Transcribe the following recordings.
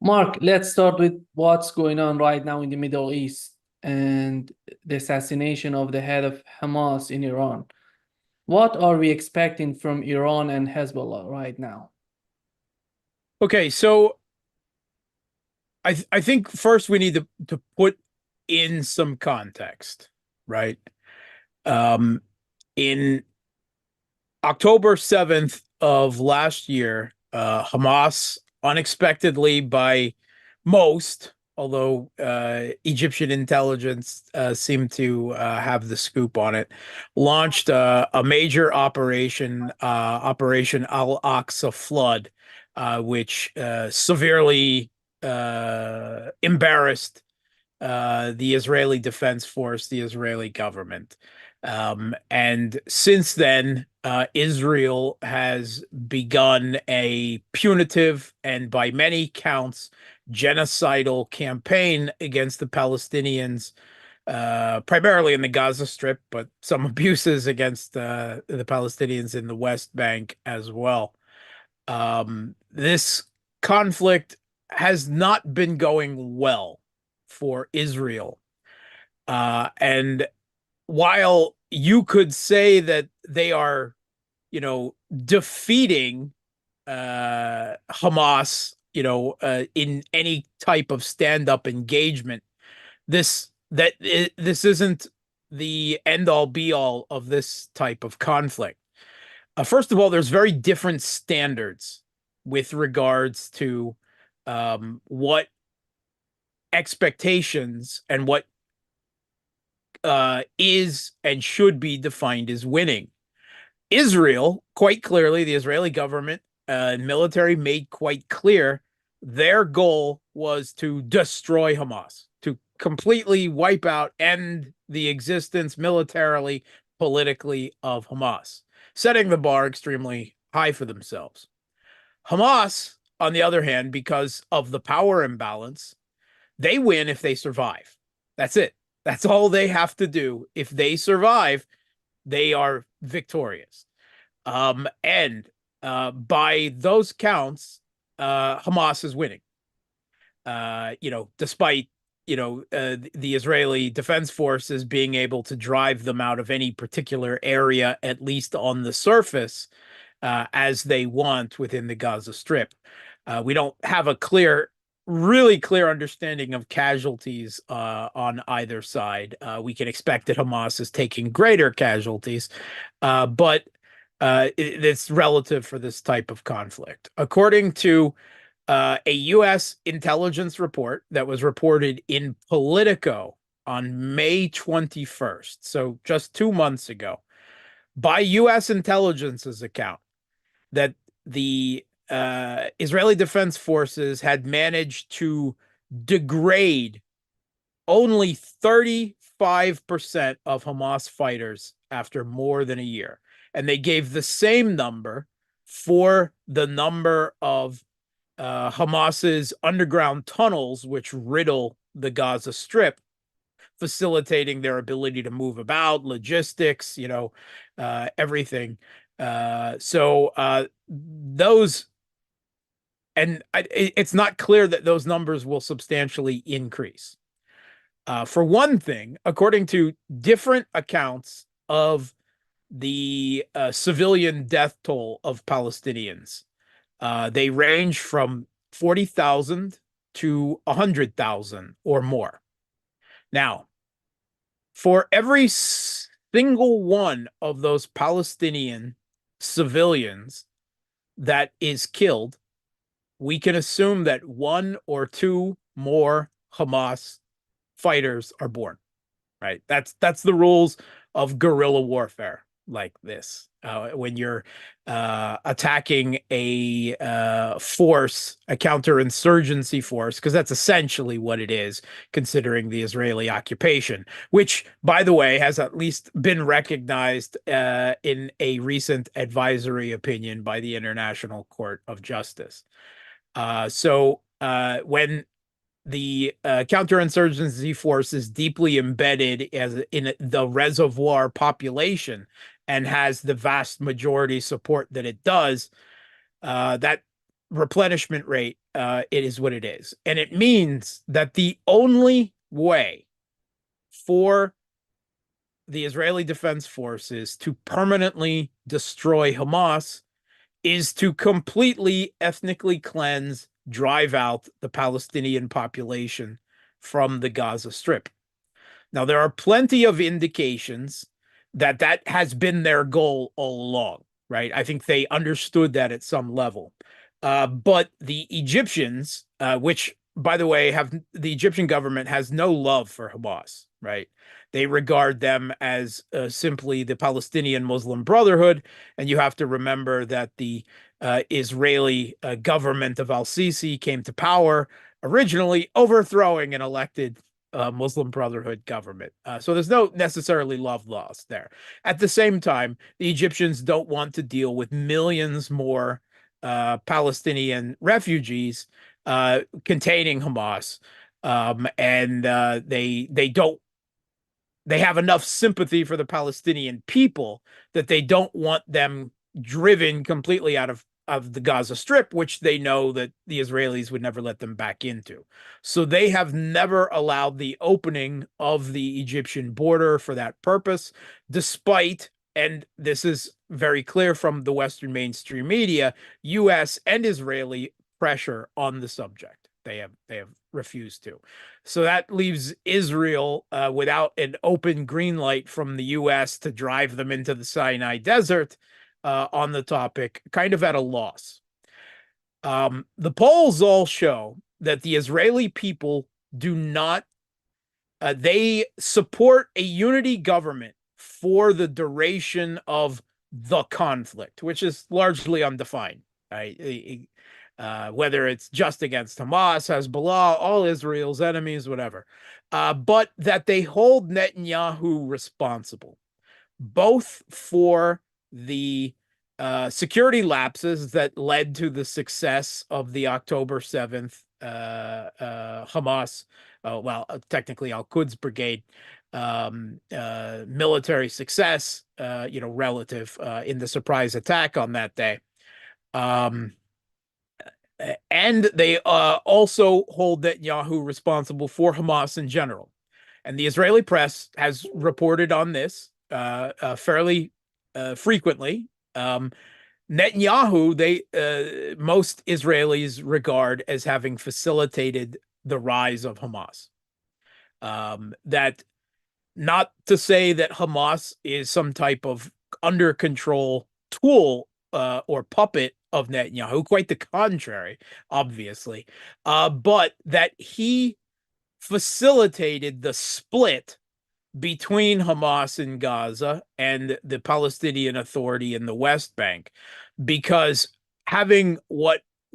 Mark, let's start with what's going on right now in the Middle East and the assassination of the head of Hamas in Iran. What are we expecting from Iran and Hezbollah right now? Okay, so I think first we need to put in some context, right? Um, in October 7th of last year, Hamas unexpectedly by most, although Egyptian intelligence seemed to have the scoop on it, launched a major operation, Operation Al-Aqsa Flood, which severely embarrassed the Israeli Defense Force, the Israeli government. And since then, Israel has begun a punitive and, by many counts, genocidal campaign against the Palestinians, primarily in the Gaza Strip, but some abuses against the Palestinians in the West Bank as well. This conflict has not been going well for Israel. And while you could say that they are, defeating Hamas, in any type of stand-up engagement, this isn't the end-all be-all of this type of conflict. First of all, there's very different standards with regards to what expectations and what is and should be defined as winning. Israel, quite clearly, the Israeli government and military made quite clear their goal was to destroy Hamas, to completely wipe out, end the existence militarily, politically of Hamas, setting the bar extremely high for themselves. Hamas, on the other hand, because of the power imbalance, they win if they survive. That's it. That's all they have to do. If they survive, they are victorious. And by those counts, Hamas is winning. Despite the Israeli Defense Forces being able to drive them out of any particular area, at least on the surface, as they want within the Gaza Strip. We don't have a really clear understanding of casualties on either side. We can expect that Hamas is taking greater casualties, but it's relative for this type of conflict. According to a U.S. intelligence report that was reported in Politico on May 21st, so just 2 months ago, by U.S. intelligence's account, that the Israeli Defense Forces had managed to degrade only 35% of Hamas fighters after more than a year. And they gave the same number for the number of Hamas's underground tunnels, which riddle the Gaza Strip, facilitating their ability to move about, logistics, everything. Those, and it's not clear that those numbers will substantially increase. For one thing, according to different accounts of the civilian death toll of Palestinians, they range from 40,000 to 100,000 or more. Now, for every single one of those Palestinian civilians that is killed, we can assume that one or two more Hamas fighters are born, right? That's the rules of guerrilla warfare like this. When you're attacking a force, a counterinsurgency force, because that's essentially what it is, considering the Israeli occupation, which, by the way, has at least been recognized in a recent advisory opinion by the International Court of Justice. When the counterinsurgency force is deeply embedded as in the reservoir population and has the vast majority support that it does, that replenishment rate it is what it is. And it means that the only way for the Israeli Defense Forces to permanently destroy Hamas is to completely ethnically cleanse, drive out the Palestinian population from the Gaza Strip. Now, there are plenty of indications that that has been their goal all along, right? I think they understood that at some level. But the Egyptians, which, by the way, have the Egyptian government has no love for Hamas, right? They regard them as simply the Palestinian Muslim Brotherhood. And you have to remember that the Israeli government of al-Sisi came to power originally overthrowing an elected Muslim Brotherhood government. So there's no necessarily love lost there. At the same time, the Egyptians don't want to deal with millions more Palestinian refugees containing Hamas, and they have enough sympathy for the Palestinian people that they don't want them driven completely out of the Gaza Strip, which they know that the Israelis would never let them back into. So they have never allowed the opening of the Egyptian border for that purpose, despite, and this is very clear from the Western mainstream media, US and Israeli pressure on the subject. They have refused to. So that leaves Israel without an open green light from the US to drive them into the Sinai Desert on the topic, kind of at a loss. The polls all show that the Israeli people do not, they support a unity government for the duration of the conflict, which is largely undefined, right? Whether it's just against Hamas, Hezbollah, all Israel's enemies, whatever. But that they hold Netanyahu responsible, both for the security lapses that led to the success of the October 7th Hamas, technically Al-Quds Brigade, military success, relative in the surprise attack on that day. And they also hold Netanyahu responsible for Hamas in general. And the Israeli press has reported on this fairly frequently. Netanyahu, most Israelis regard as having facilitated the rise of Hamas. That not to say that Hamas is some type of under control tool or puppet of Netanyahu, quite the contrary, obviously, but that he facilitated the split between Hamas in Gaza and the Palestinian Authority in the West Bank, because having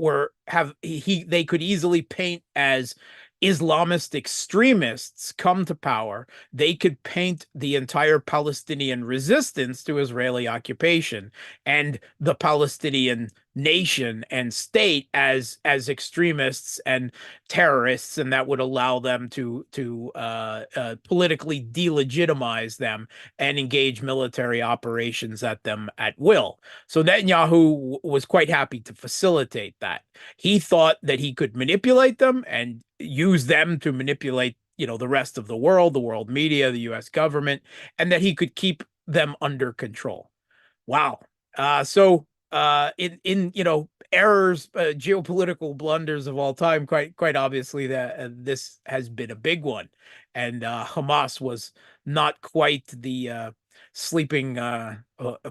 they could easily paint as Islamist extremists come to power, they could paint the entire Palestinian resistance to Israeli occupation and the Palestinian nation and state as extremists and terrorists, and that would allow them to politically delegitimize them and engage military operations at them at will. So Netanyahu was quite happy to facilitate that. He thought that he could manipulate them and use them to manipulate, the rest of the world media, the US government, and that he could keep them under control. Wow. So in errors, geopolitical blunders of all time, quite obviously that this has been a big one, and Hamas was not quite the sleeping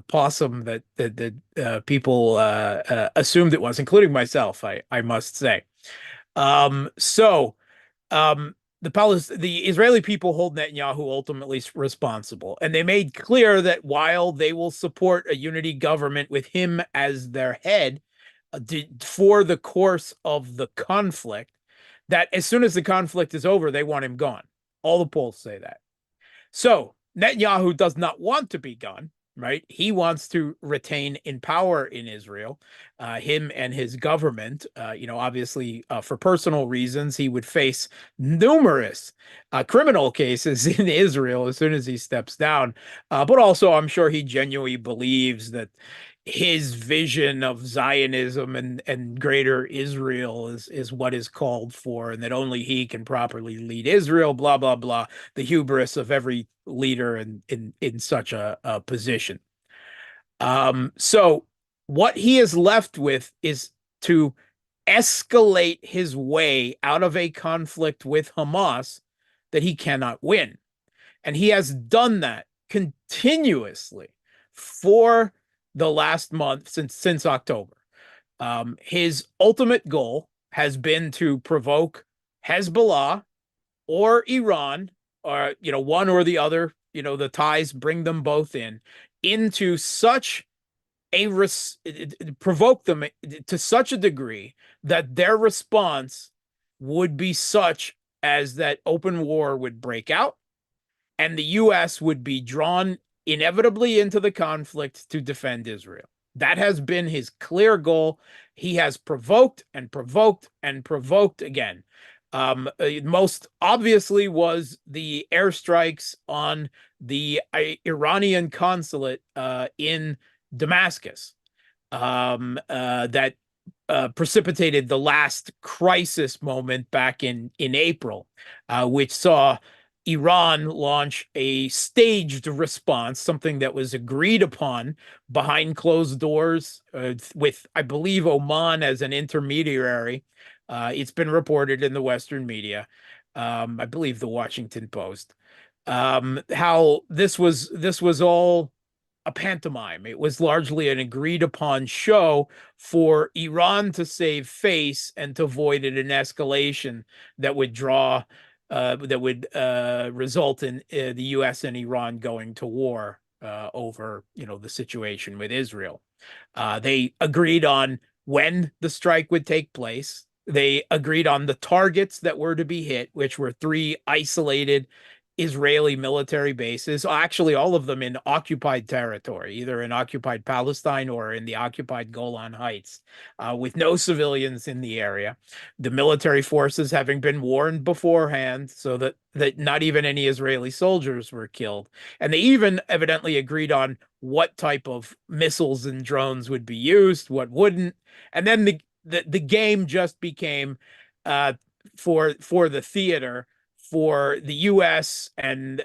possum that people assumed it was, including myself, I must say. The Israeli people hold Netanyahu ultimately responsible, and they made clear that while they will support a unity government with him as their head for the course of the conflict, that as soon as the conflict is over, they want him gone. All the polls say that. So Netanyahu does not want to be gone, right? He wants to retain in power in Israel, him and his government. Obviously, for personal reasons, he would face numerous criminal cases in Israel as soon as he steps down. But also, I'm sure he genuinely believes that his vision of Zionism and greater Israel is what is called for, and that only he can properly lead Israel, blah, blah, blah. The hubris of every leader in such a position. So what he is left with is to escalate his way out of a conflict with Hamas that he cannot win. And he has done that continuously for the last month since October. His ultimate goal has been to provoke Hezbollah or Iran, or one or the other. The ties bring them both into such provoke them to such a degree that their response would be such as that open war would break out and the U.S. would be drawn inevitably into the conflict to defend Israel. That has been his clear goal. He has provoked and provoked and provoked again. Most obviously was the airstrikes on the Iranian consulate in Damascus that precipitated the last crisis moment back in April, which saw Iran launch a staged response, something that was agreed upon behind closed doors with, I believe, Oman as an intermediary. It's been reported in the Western media, I believe the Washington Post, how this was all a pantomime. It was largely an agreed upon show for Iran to save face and to avoid an escalation that would result in the U.S. and Iran going to war over the situation with Israel. They agreed on when the strike would take place. They agreed on the targets that were to be hit, which were 3 isolated Israeli military bases, actually all of them in occupied territory, either in occupied Palestine or in the occupied Golan Heights, with no civilians in the area. The military forces having been warned beforehand so that not even any Israeli soldiers were killed. And they even evidently agreed on what type of missiles and drones would be used, what wouldn't. And then the game just became for the theater for the U.S. and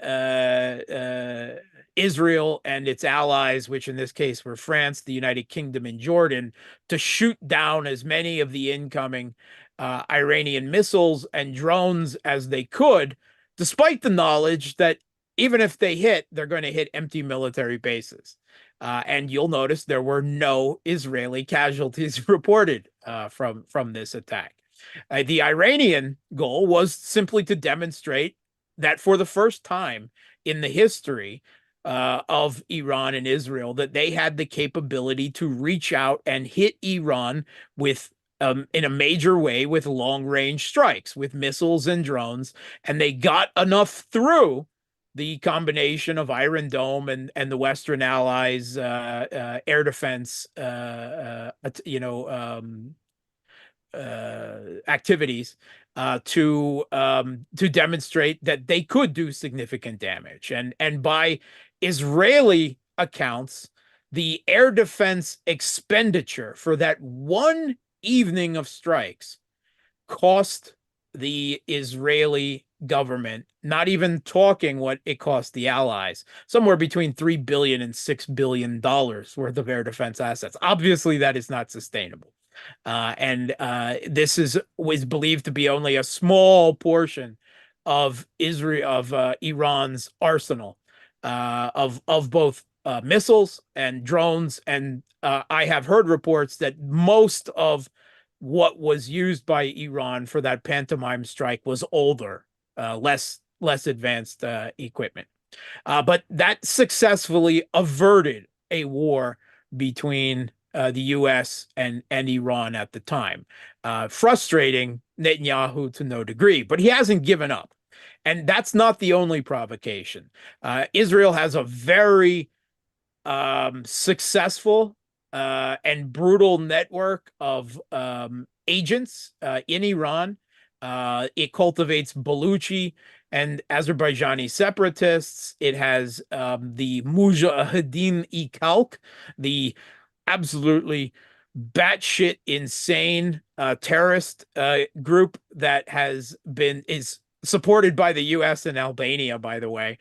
Israel and its allies, which in this case were France, the United Kingdom, and Jordan, to shoot down as many of the incoming Iranian missiles and drones as they could, despite the knowledge that even if they hit, they're going to hit empty military bases. And you'll notice there were no Israeli casualties reported from this attack. The Iranian goal was simply to demonstrate that for the first time in the history of Iran and Israel, that they had the capability to reach out and hit Iran with in a major way with long-range strikes, with missiles and drones, and they got enough through the combination of Iron Dome and the Western allies' air defense, activities to demonstrate that they could do significant damage. And by Israeli accounts, the air defense expenditure for that one evening of strikes cost the Israeli government, not even talking what it cost the allies, somewhere between $3 billion and $6 billion worth of air defense assets. Obviously, that is not sustainable. And this was believed to be only a small portion of Iran's arsenal of both missiles and drones. And I have heard reports that most of what was used by Iran for that pantomime strike was older, less advanced equipment. But that successfully averted a war between the U.S. and Iran at the time, frustrating Netanyahu to no degree. But he hasn't given up. And that's not the only provocation. Israel has a very successful and brutal network of agents in Iran. It cultivates Baluchi and Azerbaijani separatists. It has the Mujahideen-e-Khalq, the absolutely batshit insane terrorist group that is supported by the U.S. and Albania, by the way,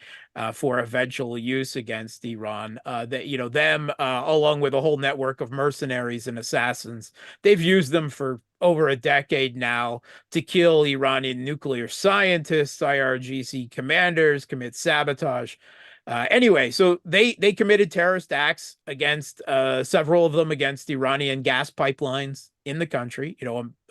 for eventual use against Iran. That them along with a whole network of mercenaries and assassins, they've used them for over a decade now to kill Iranian nuclear scientists, IRGC commanders, commit sabotage. Anyway, so they committed terrorist acts against several of them against Iranian gas pipelines in the country.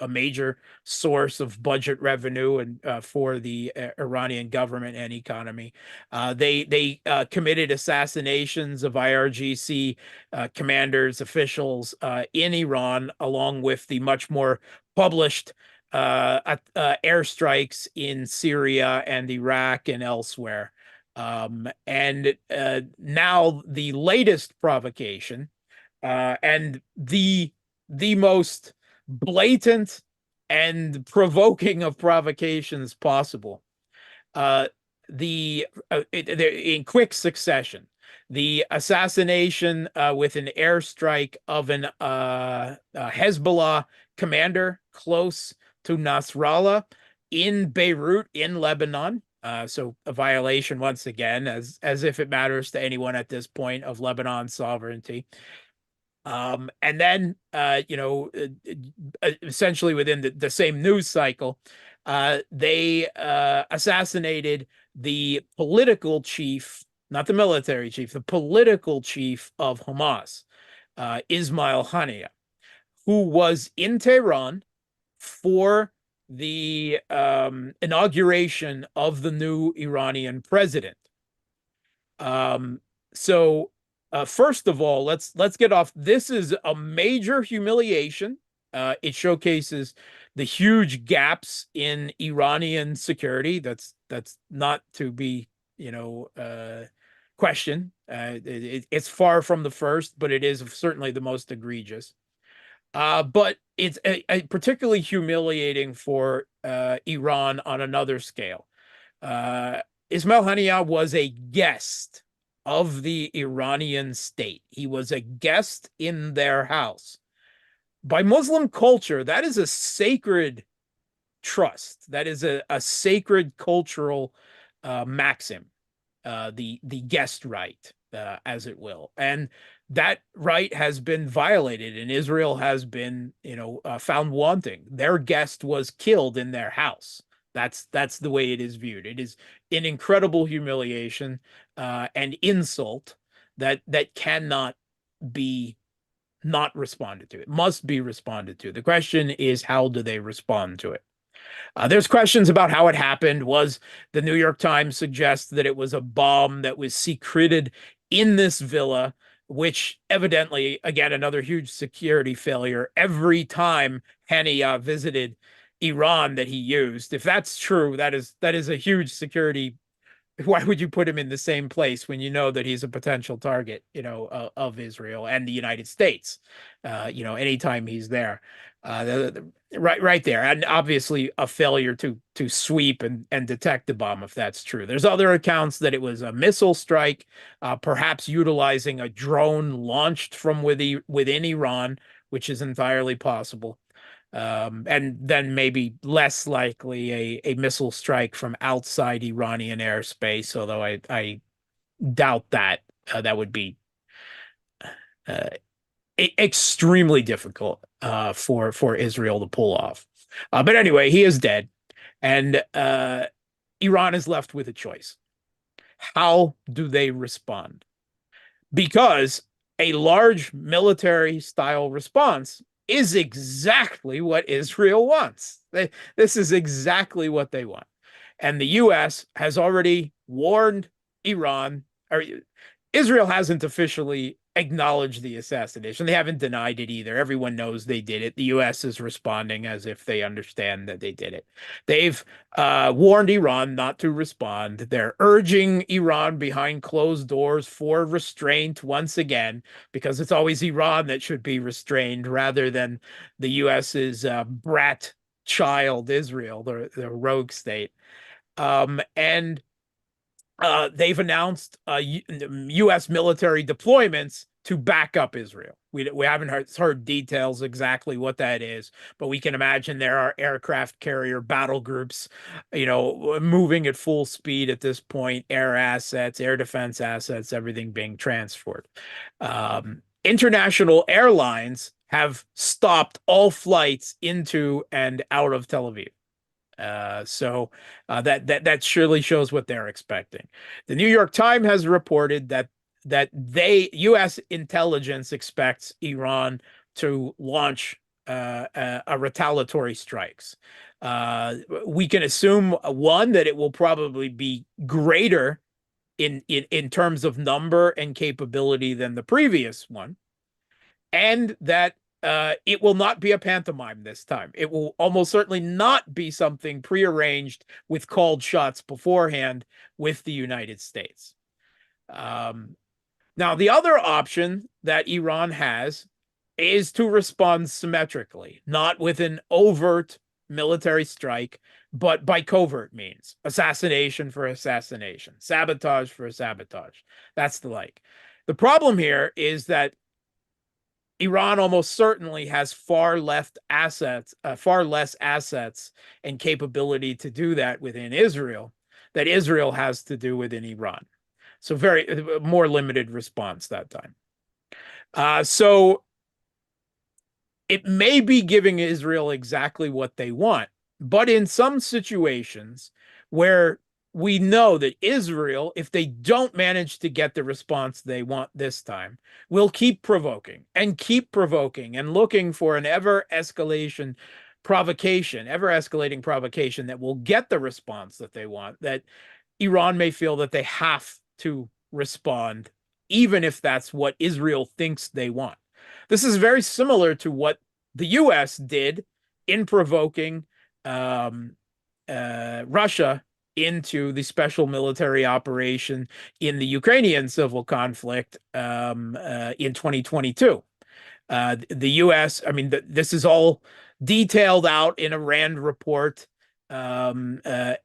A major source of budget revenue and for the Iranian government and economy. They committed assassinations of IRGC commanders, officials in Iran, along with the much more published airstrikes in Syria and Iraq and elsewhere. And now the latest provocation, and the most blatant and provoking of provocations possible. In quick succession, the assassination with an airstrike of an Hezbollah commander close to Nasrallah in Beirut, in Lebanon. So a violation once again, as if it matters to anyone at this point, of Lebanon's sovereignty. And then, essentially within the same news cycle, they assassinated the political chief, not the military chief, the political chief of Hamas, Ismail Haniyeh, who was in Tehran for the inauguration of the new Iranian president. So first of all, let's get off. This is a major humiliation. It showcases the huge gaps in Iranian security. That's not to be questioned. It's far from the first, but it is certainly the most egregious. But it's particularly humiliating for Iran on another scale. Ismail Haniyeh was a guest of the Iranian state. He was a guest in their house. By Muslim culture, that is a sacred trust. That is a sacred cultural maxim, the guest right, as it will. And that right has been violated, and Israel has been, found wanting. Their guest was killed in their house. That's the way it is viewed. It is an incredible humiliation and insult that cannot be not responded to. It must be responded to. The question is, how do they respond to it? There's questions about how it happened. Was the New York Times suggests that it was a bomb that was secreted in this villa, which evidently, again, another huge security failure. Every time Haniyeh visited Iran that he used, if that's true, that is a huge security. Why would you put him in the same place when you know that he's a potential target, of Israel and the United States, anytime he's there, right there. And obviously a failure to sweep and detect the bomb, if that's true. There's other accounts that it was a missile strike, perhaps utilizing a drone launched from within Iran, which is entirely possible. And then maybe less likely a missile strike from outside Iranian airspace, although I doubt that. That would be extremely difficult for Israel to pull off. But anyway, he is dead, and Iran is left with a choice. How do they respond? Because a large military style response is exactly what Israel wants. This is exactly what they want. And the U.S. has already warned Iran, or Israel hasn't officially acknowledged the assassination. They haven't denied it either. Everyone knows they did it. The U.S. is responding as if they understand that they did it. They've warned Iran not to respond. They're urging Iran behind closed doors for restraint once again, because it's always Iran that should be restrained rather than the U.S.'s brat child, Israel, the rogue state. And they've announced U.S. military deployments to back up Israel. We haven't heard details exactly what that is, but we can imagine there are aircraft carrier battle groups, moving at full speed at this point, air assets, air defense assets, everything being transferred. International airlines have stopped all flights into and out of Tel Aviv. So that surely shows what they're expecting. The New York Times has reported that U.S. intelligence expects Iran to launch a retaliatory strikes. We can assume one that it will probably be greater in terms of number and capability than the previous one, and that it will not be a pantomime this time. It will almost certainly not be something prearranged with called shots beforehand with the United States. Now, the other option that Iran has is to respond symmetrically, not with an overt military strike, but by covert means. Assassination for assassination, sabotage for sabotage. That's the like. The problem here is that Iran almost certainly has far less assets and capability to do that within Israel that Israel has to do within Iran. So very more limited response that time. So it may be giving Israel exactly what they want, but in some situations where we know that Israel, if they don't manage to get the response they want this time, will keep provoking and looking for an ever-escalating provocation that will get the response that they want, that Iran may feel that they have to respond, even if that's what Israel thinks they want. This is very similar to what the U.S. did in provoking Russia into the special military operation in the Ukrainian civil conflict in 2022. The U.S., I mean, this is all detailed out in a RAND report,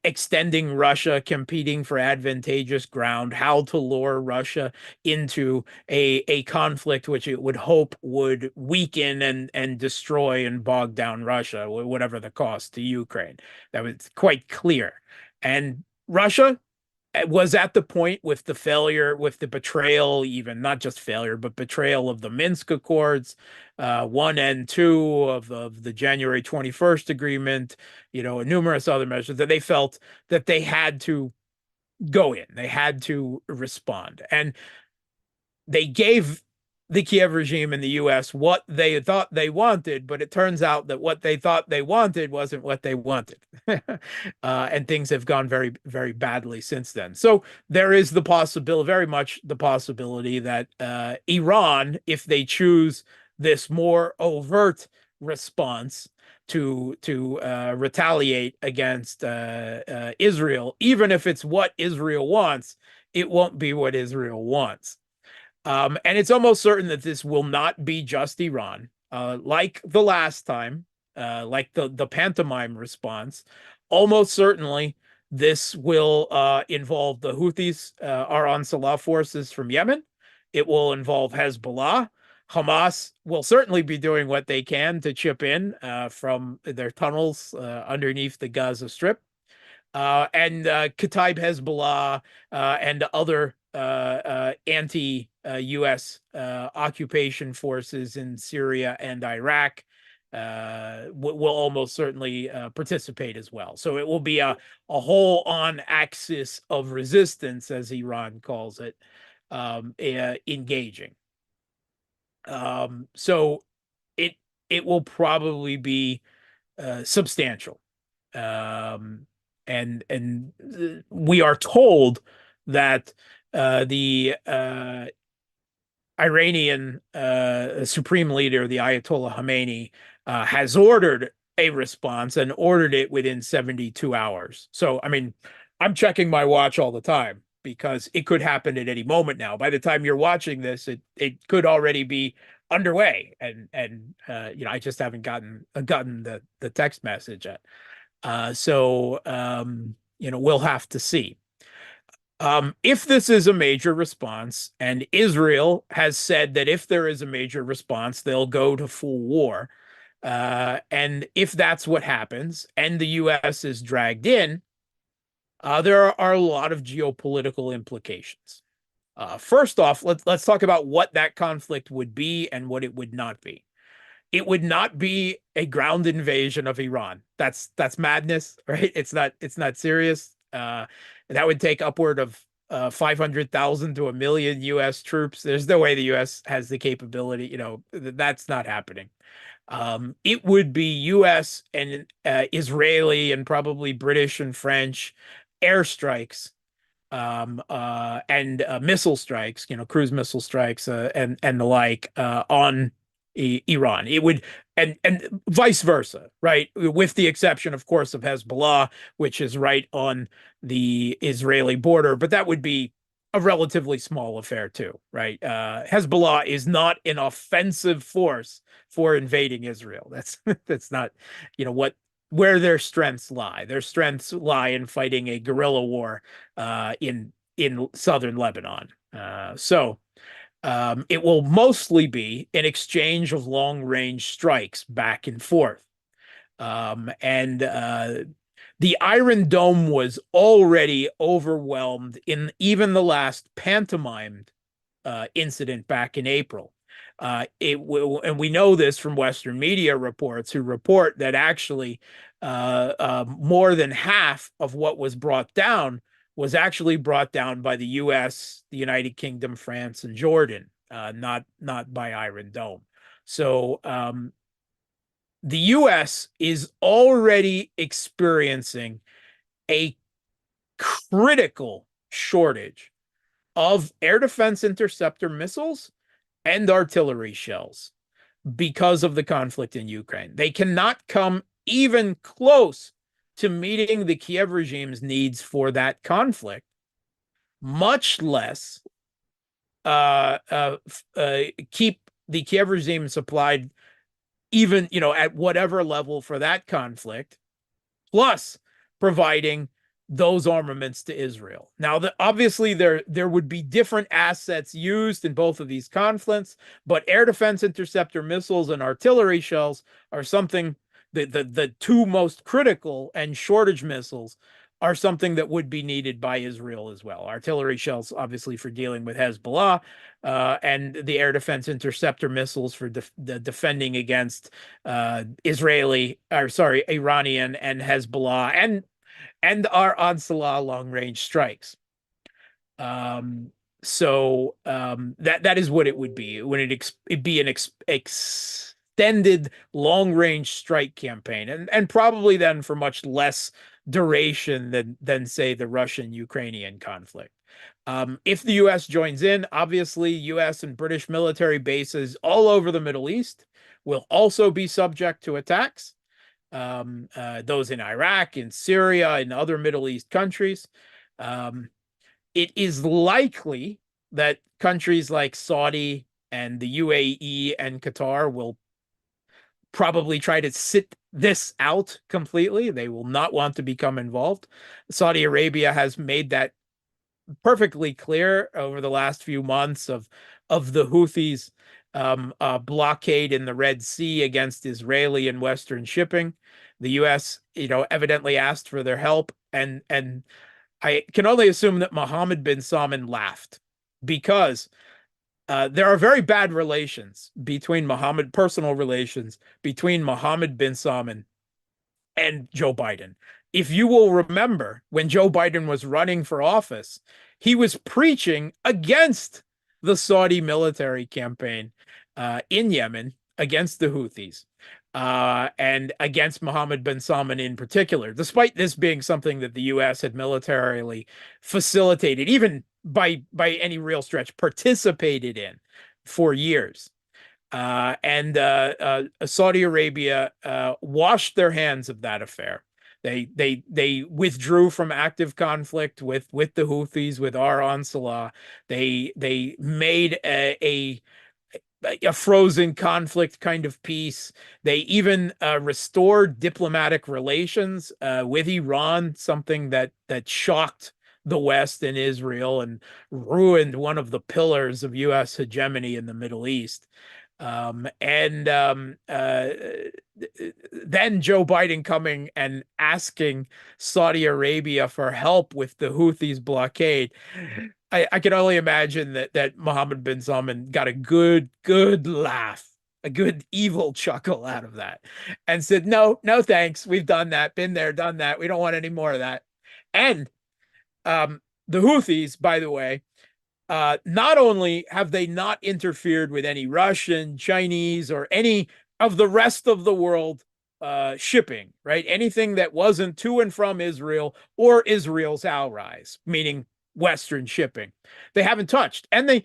extending Russia, competing for advantageous ground, how to lure Russia into a conflict which it would hope would weaken and destroy and bog down Russia, whatever the cost to Ukraine. That was quite clear. And Russia was at the point with the failure, with the betrayal, even not just failure, but betrayal of the Minsk Accords, 1 and 2 of the January 21st agreement, and numerous other measures, that they felt that they had to go in, they had to respond. And they gave the Kiev regime and the U.S. what they thought they wanted, but it turns out that what they thought they wanted wasn't what they wanted. And things have gone very, very badly since then. So there is the possibility, very much the possibility, that Iran, if they choose this more overt response to retaliate against Israel, even if it's what Israel wants, it won't be what Israel wants. And it's almost certain that this will not be just Iran. Like the last time, like the pantomime response, almost certainly this will involve the Houthis, Aran Salah forces from Yemen. It will involve Hezbollah. Hamas will certainly be doing what they can to chip in from their tunnels underneath the Gaza Strip. And Kataib Hezbollah and other anti-U.S. occupation forces in Syria and Iraq will almost certainly participate as well. So it will be a whole on-axis of resistance, as Iran calls it, engaging. So it will probably be substantial. And we are told that the Iranian supreme leader, the Ayatollah Khamenei, has ordered a response and ordered it within 72 hours. So, I mean, I'm checking my watch all the time because it could happen at any moment now. By the time you're watching this, it could already be underway, and I just haven't gotten the text message yet. So we'll have to see. If this is a major response, and Israel has said that if there is a major response, they'll go to full war. And if that's what happens, and the U.S. is dragged in, there are a lot of geopolitical implications. First off, let's talk about what that conflict would be and what it would not be. It would not be a ground invasion of Iran. That's madness, right? It's not serious. That would take upward of 500,000 to 1 million U.S. troops. There's no way the U.S. has the capability. That's not happening. It would be U.S. and Israeli and probably British and French airstrikes and missile strikes, cruise missile strikes and the like on Iran. It would and vice versa, right? With the exception, of course, of Hezbollah, which is right on the Israeli border, but that would be a relatively small affair too, right? Hezbollah is not an offensive force for invading Israel. That's not, what where their strengths lie. Their strengths lie in fighting a guerrilla war in southern Lebanon. So it will mostly be an exchange of long-range strikes back and forth. And the Iron Dome was already overwhelmed in even the last pantomimed incident back in April. And we know this from Western media reports who report that actually more than half of what was brought down was actually brought down by the U.S., the United Kingdom, France, and Jordan, not by Iron Dome. So the U.S. is already experiencing a critical shortage of air defense interceptor missiles and artillery shells because of the conflict in Ukraine. They cannot come even close to meeting the Kiev regime's needs for that conflict, much less keep the Kiev regime supplied even, at whatever level for that conflict, plus providing those armaments to Israel. Now, obviously, there would be different assets used in both of these conflicts, but air defense interceptor missiles and artillery shells are something the two most critical, and shortage missiles are something that would be needed by Israel as well. Artillery shells, obviously, for dealing with Hezbollah, and the air defense interceptor missiles for defending against Iranian and Hezbollah and our Ansala long-range strikes. So that is what it would be. It'd be an extended long-range strike campaign, and probably then for much less duration than say the Russian-Ukrainian conflict. If the U.S. joins in, obviously U.S. and British military bases all over the Middle East will also be subject to attacks. Those in Iraq, in Syria, in other Middle East countries. It is likely that countries like Saudi and the UAE and Qatar will probably try to sit this out completely. They will not want to become involved. Saudi Arabia has made that perfectly clear over the last few months of the Houthis blockade in the Red Sea against Israeli and Western shipping. The U.S., evidently asked for their help, and I can only assume that Mohammed bin Salman laughed, because there are very bad personal relations between Mohammed bin Salman and Joe Biden. If you will remember, when Joe Biden was running for office, he was preaching against the Saudi military campaign in Yemen against the Houthis, and against Mohammed bin Salman in particular, despite this being something that the U.S. had militarily facilitated, even by any real stretch, participated in for years. And Saudi Arabia washed their hands of that affair. They withdrew from active conflict with the Houthis, with Ar Salah. They made a frozen conflict kind of peace. They even restored diplomatic relations with Iran, something that shocked the West and Israel and ruined one of the pillars of U.S. hegemony in the Middle East. Then Joe Biden coming and asking Saudi Arabia for help with the Houthis blockade. I can only imagine that Mohammed bin Salman got a good laugh, a good evil chuckle out of that, and said, "No, no, thanks. We've done that, been there, done that. We don't want any more of that." And the Houthis, by the way, not only have they not interfered with any Russian, Chinese, or any of the rest of the world shipping, right? Anything that wasn't to and from Israel or Israel's allies, meaning Western shipping, they haven't touched. And they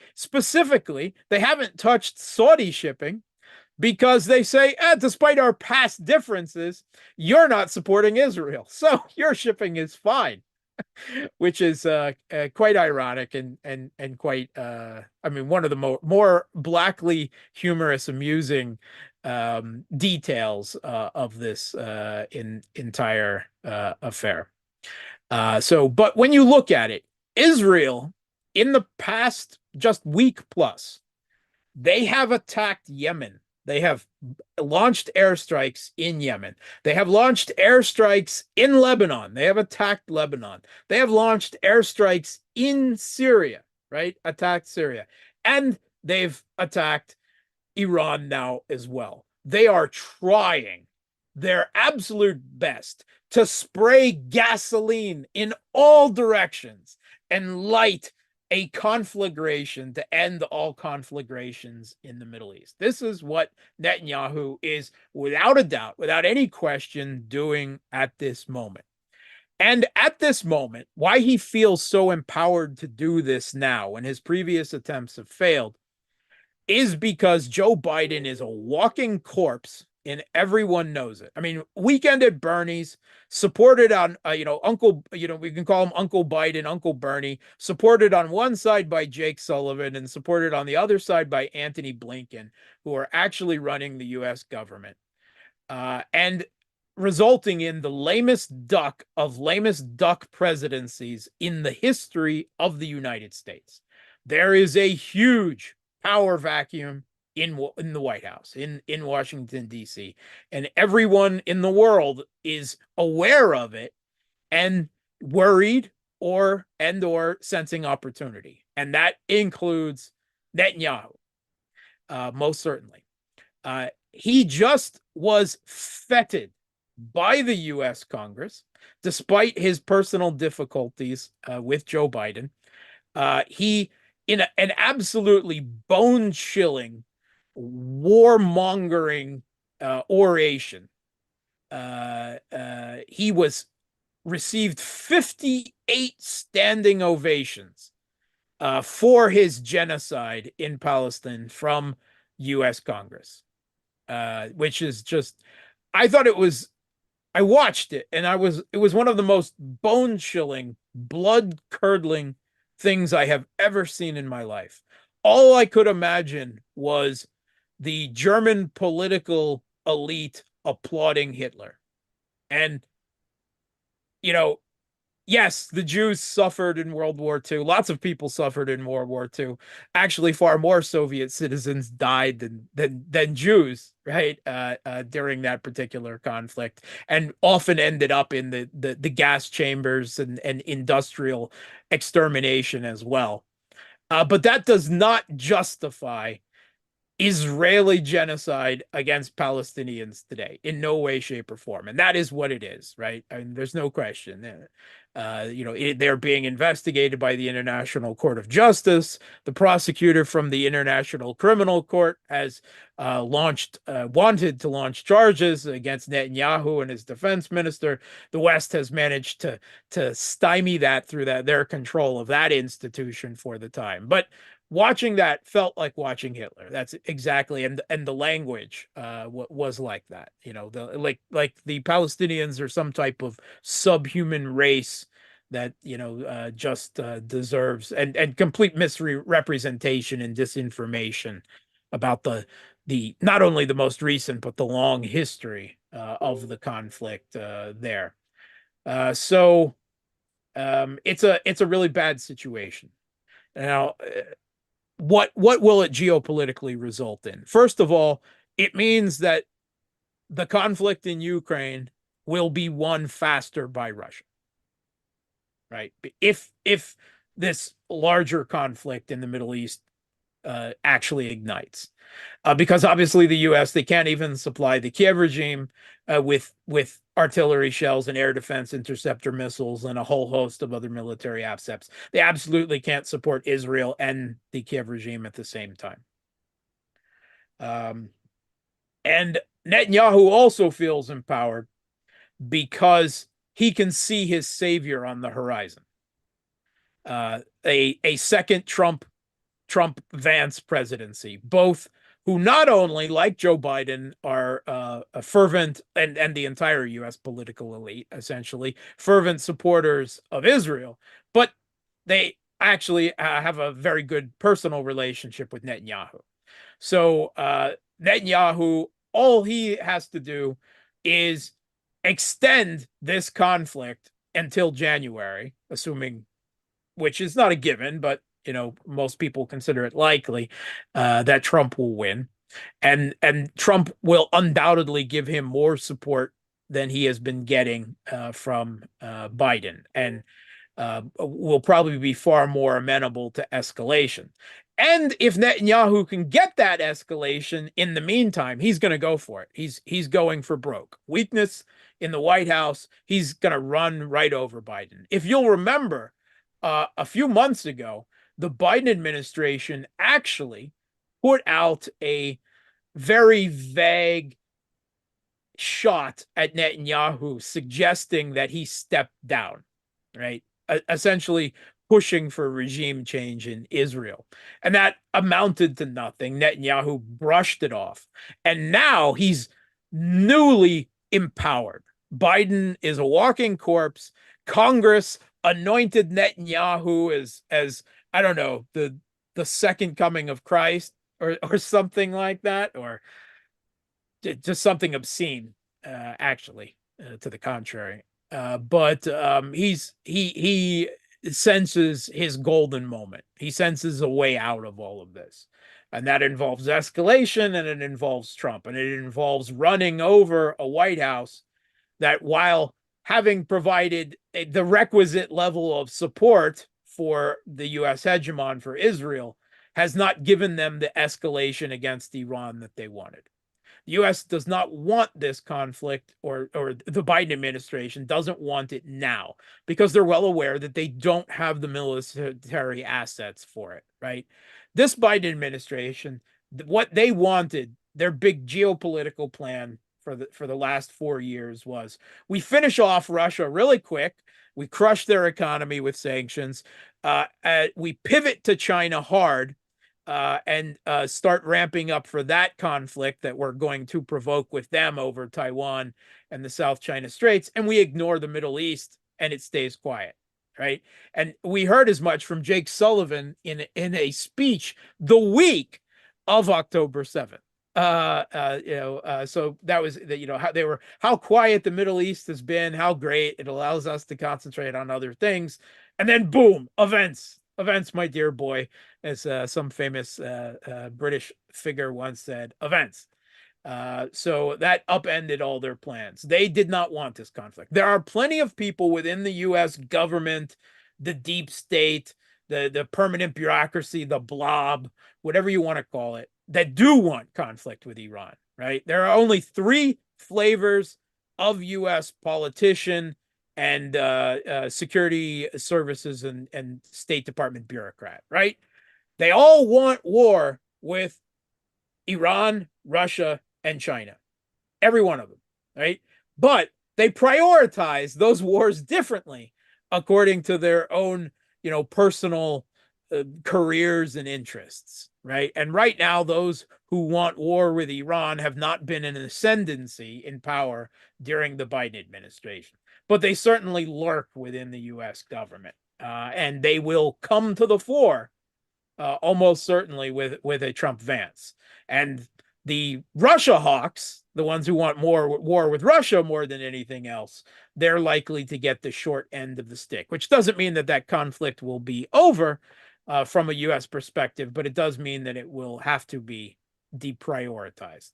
haven't touched Saudi shipping because they say, despite our past differences, you're not supporting Israel. So your shipping is fine. Which is quite ironic and quite I mean, one of the more blackly humorous, amusing details of this entire affair. But when you look at it, Israel in the past just week plus, they have attacked Yemen. They have launched airstrikes in Yemen. They have launched airstrikes in Lebanon. They have attacked Lebanon. They have launched airstrikes in Syria, right? Attacked Syria. And they've attacked Iran now as well. They are trying their absolute best to spray gasoline in all directions and light a conflagration to end all conflagrations in the Middle East. This is what Netanyahu is, without a doubt, without any question, doing at this moment. And at this moment, why he feels so empowered to do this now when his previous attempts have failed is because Joe Biden is a walking corpse and everyone knows it. I mean, Weekend at Bernie's, supported on, Uncle, we can call him Uncle Biden, Uncle Bernie, supported on one side by Jake Sullivan and supported on the other side by Antony Blinken, who are actually running the U.S. government. And resulting in the lamest duck presidencies in the history of the United States. There is a huge power vacuum in the White House, in Washington, D.C. And everyone in the world is aware of it and worried or sensing opportunity. And that includes Netanyahu, most certainly. He just was feted by the U.S. Congress, despite his personal difficulties with Joe Biden. He, in an absolutely bone-chilling, warmongering oration, he received 58 standing ovations for his genocide in Palestine from U.S. Congress, which is just, I watched it and it was one of the most bone-chilling, blood-curdling things I have ever seen in my life. All I could imagine was the German political elite applauding Hitler. And, yes, the Jews suffered in World War II. Lots of people suffered in World War II. Actually, far more Soviet citizens died than Jews, right? During that particular conflict, and often ended up in the gas chambers and industrial extermination as well. But that does not justify Israeli genocide against Palestinians today in no way, shape, or form. And that is what it is, right? I mean, there's no question. They're being investigated by the International Court of Justice. The prosecutor from the International Criminal Court has wanted to launch charges against Netanyahu and his defense minister. The West has managed to stymie that through their control of that institution for the time. But watching that felt like watching Hitler. That's exactly, and the language was like that. Like the Palestinians are some type of subhuman race that just deserves and complete misrepresentation and disinformation about the not only the most recent but the long history of the conflict there. So It's a really bad situation. Now, what will it geopolitically result in? First of all, it means that the conflict in Ukraine will be won faster by Russia, right? If this larger conflict in the Middle East actually ignites, because obviously the U.S. they can't even supply the Kiev regime with artillery shells and air defense interceptor missiles and a whole host of other military assets. They absolutely can't support Israel and the Kiev regime at the same time. And Netanyahu also feels empowered because he can see his savior on the horizon. A second Trump Vance presidency, both who not only, like Joe Biden, are a fervent and the entire U.S. political elite, essentially fervent supporters of Israel, but they actually have a very good personal relationship with Netanyahu. So Netanyahu, all he has to do is extend this conflict until January, assuming, which is not a given, but most people consider it likely that Trump will win, and Trump will undoubtedly give him more support than he has been getting from Biden, and will probably be far more amenable to escalation. And if Netanyahu can get that escalation in the meantime, he's going to go for it. He's going for broke. Weakness in the White House, he's going to run right over Biden. If you'll remember, a few months ago, the Biden administration actually put out a very vague shot at Netanyahu, suggesting that he stepped down, right? Essentially pushing for regime change in Israel. And that amounted to nothing. Netanyahu brushed it off. And now he's newly empowered. Biden is a walking corpse. Congress anointed Netanyahu as I don't know, the second coming of Christ or something like that, or just something obscene, actually, to the contrary. But he senses his golden moment. He senses a way out of all of this. And that involves escalation, and it involves Trump, and it involves running over a White House that, while having provided the requisite level of support for the U.S. hegemon for Israel, has not given them the escalation against Iran that they wanted. The U.S. does not want this conflict, or the Biden administration doesn't want it now, because they're well aware that they don't have the military assets for it, right? This Biden administration, what they wanted, their big geopolitical plan for the last 4 years was, we finish off Russia really quick, we crush their economy with sanctions, we pivot to China hard, and start ramping up for that conflict that we're going to provoke with them over Taiwan and the South China Straits, and we ignore the Middle East and it stays quiet, right? And we heard as much from Jake Sullivan in a speech the week of October 7th. So that was how quiet the Middle East has been, how great it allows us to concentrate on other things, and then boom, events, my dear boy, as some famous British figure once said, events. So that upended all their plans. They did not want this conflict. There are plenty of people within the U.S. government, the deep state, the permanent bureaucracy, the blob, whatever you want to call it, that do want conflict with Iran, right? There are only three flavors of U.S. politician and security services and State Department bureaucrat, right? They all want war with Iran, Russia, and China. Every one of them, right? But they prioritize those wars differently according to their own, personal careers and interests, right? And right now, those who want war with Iran have not been in ascendancy in power during the Biden administration, but they certainly lurk within the U.S. government, and they will come to the fore almost certainly with a Trump Vance. And the Russia hawks, the ones who want more war with Russia more than anything else, they're likely to get the short end of the stick, which doesn't mean that that conflict will be over from a U.S. perspective, but it does mean that it will have to be deprioritized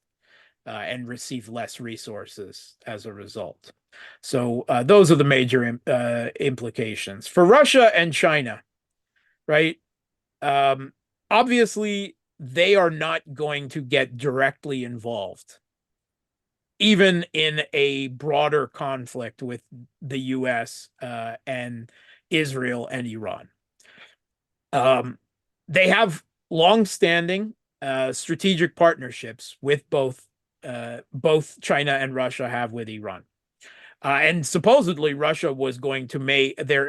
and receive less resources as a result. So those are the major implications for Russia and China, right? Obviously, they are not going to get directly involved, even in a broader conflict with the US and Israel and Iran. They have long-standing strategic partnerships with both China and Russia have with Iran. And supposedly Russia was going to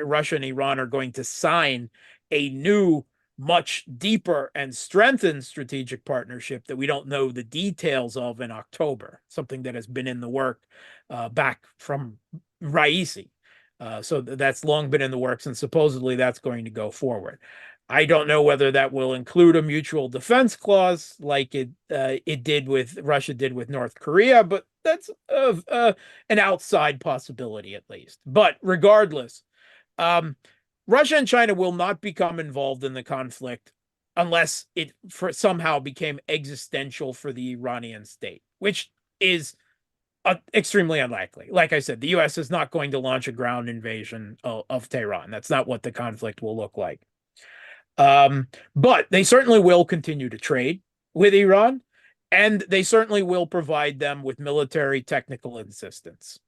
Russia and Iran are going to sign a new, much deeper and strengthened strategic partnership that we don't know the details of in October, something that has been in the work back from Raisi. So that's long been in the works, and supposedly that's going to go forward. I don't know whether that will include a mutual defense clause like Russia did with North Korea, but that's an outside possibility at least. But regardless, Russia and China will not become involved in the conflict unless it somehow became existential for the Iranian state, which is extremely unlikely. Like I said, the U.S. is not going to launch a ground invasion of Tehran. That's not what the conflict will look like. But they certainly will continue to trade with Iran, and they certainly will provide them with military technical assistance,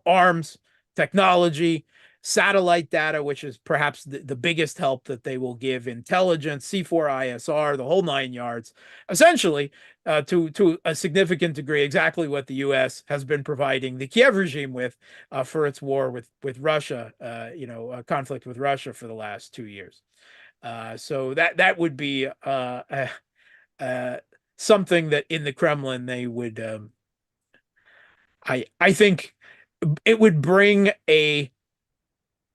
arms, technology, satellite data, which is perhaps the biggest help that they will give, intelligence, C4ISR, the whole 9 yards, essentially to a significant degree, exactly what the U.S. has been providing the Kiev regime with for its war with Russia, a conflict with Russia for the last 2 years. So that would be something that in the Kremlin they would, I think, it would bring a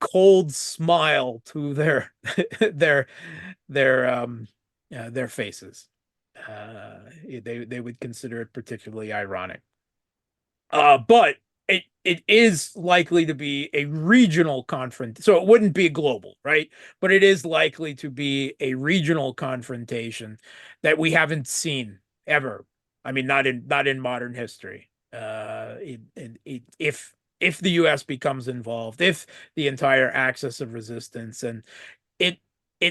cold smile to their their faces. They would consider it particularly ironic. But it is likely to be a regional confront, so it wouldn't be global, right? But it is likely to be a regional confrontation that we haven't seen ever. I mean, not in modern history. If the U.S. becomes involved, if the entire axis of resistance, and it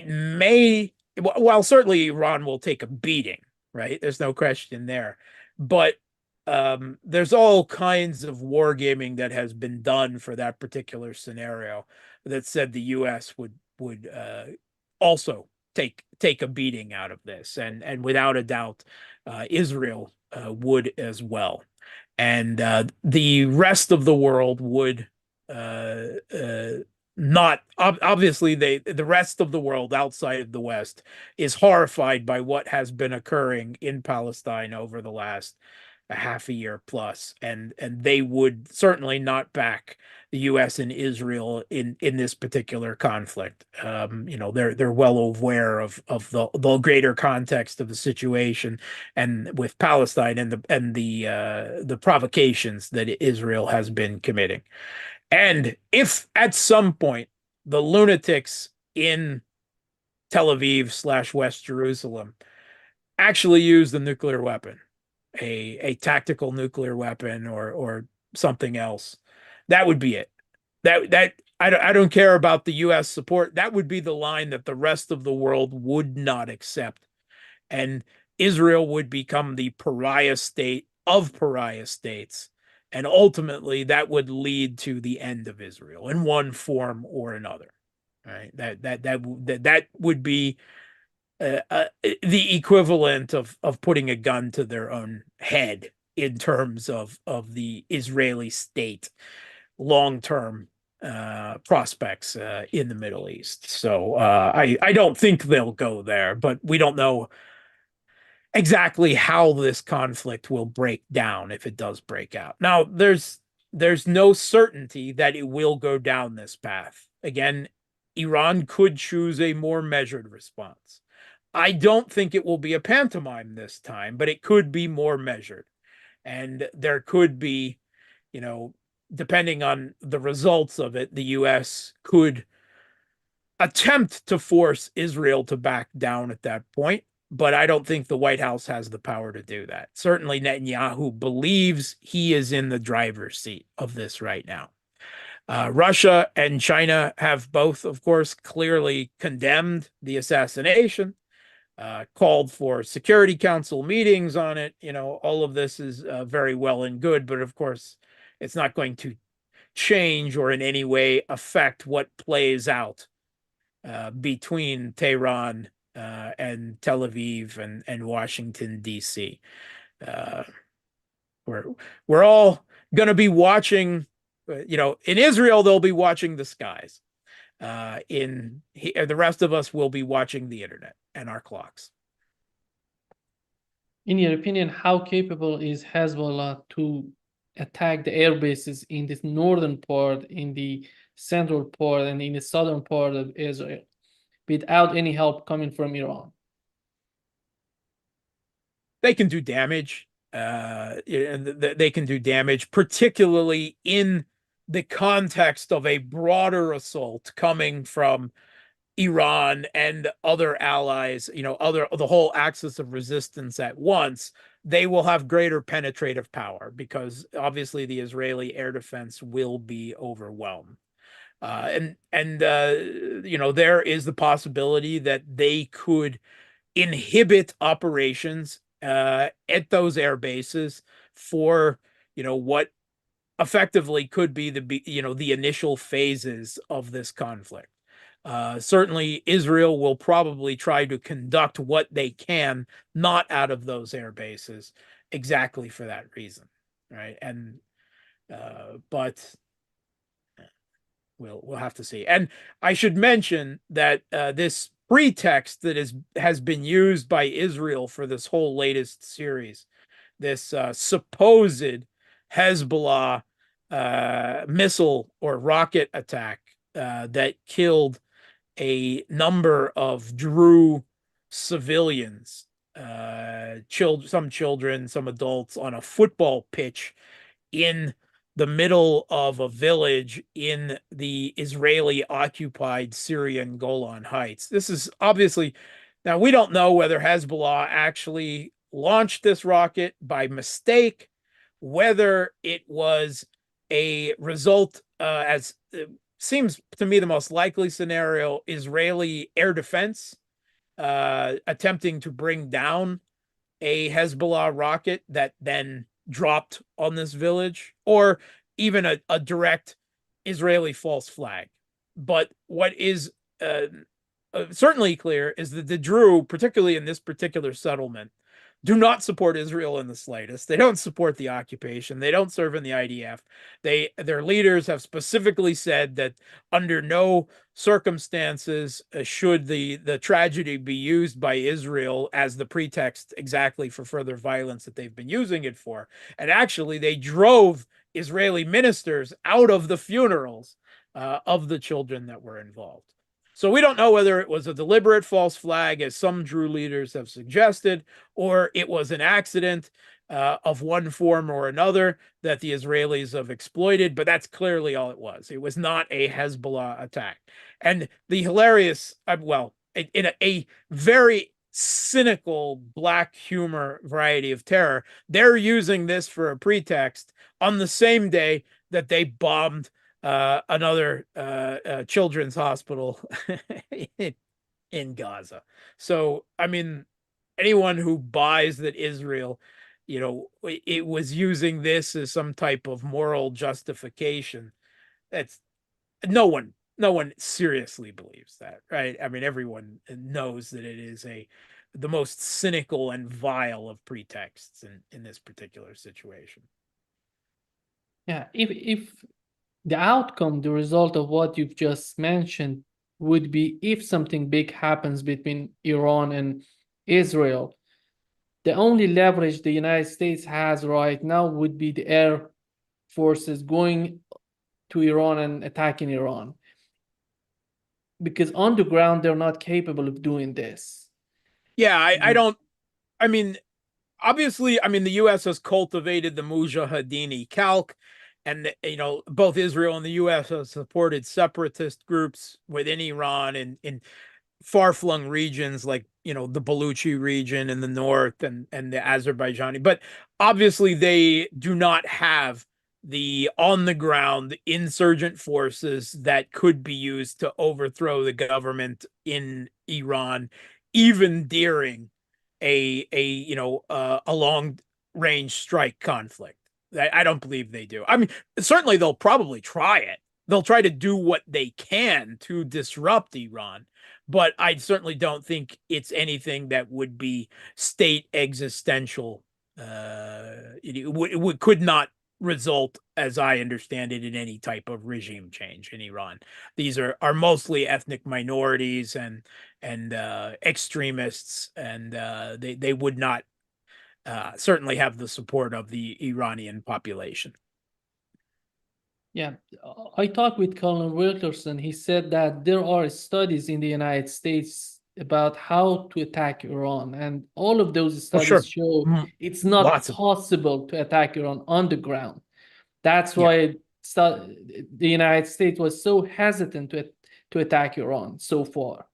may, well, certainly Iran will take a beating, right? There's no question there, but there's all kinds of wargaming that has been done for that particular scenario that said the U.S. would also take a beating out of this, and without a doubt, Israel would as well, and the rest of the world would not. Obviously, the rest of the world outside of the West is horrified by what has been occurring in Palestine over the last a half a year plus, and they would certainly not back the U.S. and Israel in this particular conflict. They're well aware of the greater context of the situation, and with Palestine and the provocations that Israel has been committing. And if at some point the lunatics in Tel Aviv / West Jerusalem actually use the nuclear weapon, a tactical nuclear weapon or something else, that would be it. That I don't care about the U.S. support. That would be the line that the rest of the world would not accept, and Israel would become the pariah state of pariah states, and ultimately that would lead to the end of Israel in one form or another. Right? That would be the equivalent of putting a gun to their own head in terms of the Israeli state long-term prospects in the Middle East. So I don't think they'll go there, but we don't know exactly how this conflict will break down if it does break out. Now, there's no certainty that it will go down this path. Again, Iran could choose a more measured response. I don't think it will be a pantomime this time, but it could be more measured. And there could be, depending on the results of it, the U.S. could attempt to force Israel to back down at that point. But I don't think the White House has the power to do that. Certainly, Netanyahu believes he is in the driver's seat of this right now. Russia and China have both, of course, clearly condemned the assassination, called for Security Council meetings on it. All of this is very well and good, but of course, it's not going to change or in any way affect what plays out between Tehran and Tel Aviv and Washington, D.C. Uh, we're all going to be watching, in Israel, they'll be watching the skies. The rest of us will be watching the internet and our clocks. In your opinion, how capable is Hezbollah to attack the air bases in this northern part, in the central part, and in the southern part of Israel without any help coming from Iran? They can do damage. They can do damage, particularly in the context of a broader assault coming from Iran and other allies, the whole axis of resistance at once. They will have greater penetrative power because obviously the Israeli air defense will be overwhelmed. There is the possibility that they could inhibit operations at those air bases for what effectively could be the initial phases of this conflict. Certainly, Israel will probably try to conduct what they can not out of those air bases, exactly for that reason, right? And but we'll have to see. And I should mention that this pretext that has been used by Israel for this whole latest series, this supposed Hezbollah missile or rocket attack that killed a number of Druze civilians, some children, some adults, on a football pitch in the middle of a village in the Israeli-occupied Syrian Golan Heights. This is obviously, now we don't know whether Hezbollah actually launched this rocket by mistake, whether it was a result, as seems to me the most likely scenario, Israeli air defense attempting to bring down a Hezbollah rocket that then dropped on this village, or even a direct Israeli false flag. But what is certainly clear is that the Druze, particularly in this particular settlement, do not support Israel in the slightest. They don't support the occupation. They don't serve in the IDF. Their leaders have specifically said that under no circumstances should the tragedy be used by Israel as the pretext exactly for further violence that they've been using it for. And actually, they drove Israeli ministers out of the funerals of the children that were involved. So we don't know whether it was a deliberate false flag, as some Druze leaders have suggested, or it was an accident of one form or another that the Israelis have exploited, but that's clearly all it was. It was not a Hezbollah attack. And the hilarious, in a very cynical black humor variety of terror, they're using this for a pretext on the same day that they bombed another children's hospital in Gaza. So, I mean, anyone who buys that Israel, it was using this as some type of moral justification, that's no one seriously believes that, right? I mean, everyone knows that it is the most cynical and vile of pretexts in this particular situation. Yeah, if the outcome, the result of what you've just mentioned would be, if something big happens between Iran and Israel, the only leverage the United States has right now would be the air forces going to Iran and attacking Iran. Because on the ground, they're not capable of doing this. Yeah, I don't, I mean, obviously, I mean, the U.S. has cultivated the Mujahideen calc, and both Israel and the U.S. have supported separatist groups within Iran and in far-flung regions like the Baluchi region in the north and the Azerbaijani, but obviously they do not have the on-the-ground insurgent forces that could be used to overthrow the government in Iran, even during a long range strike conflict. I don't believe they do. I mean, certainly they'll probably try it. They'll try to do what they can to disrupt Iran, but I certainly don't think it's anything that would be state existential. It could not result, as I understand it, in any type of regime change in Iran. These are mostly ethnic minorities and extremists, and they would not certainly have the support of the Iranian population. Yeah, I talked with Colonel Wilkerson. He said that there are studies in the United States about how to attack Iran, and all of those Oh, studies sure. show it's not Lots of, possible to attack Iran on the ground. That's yeah. why the United States was so hesitant to attack Iran so far.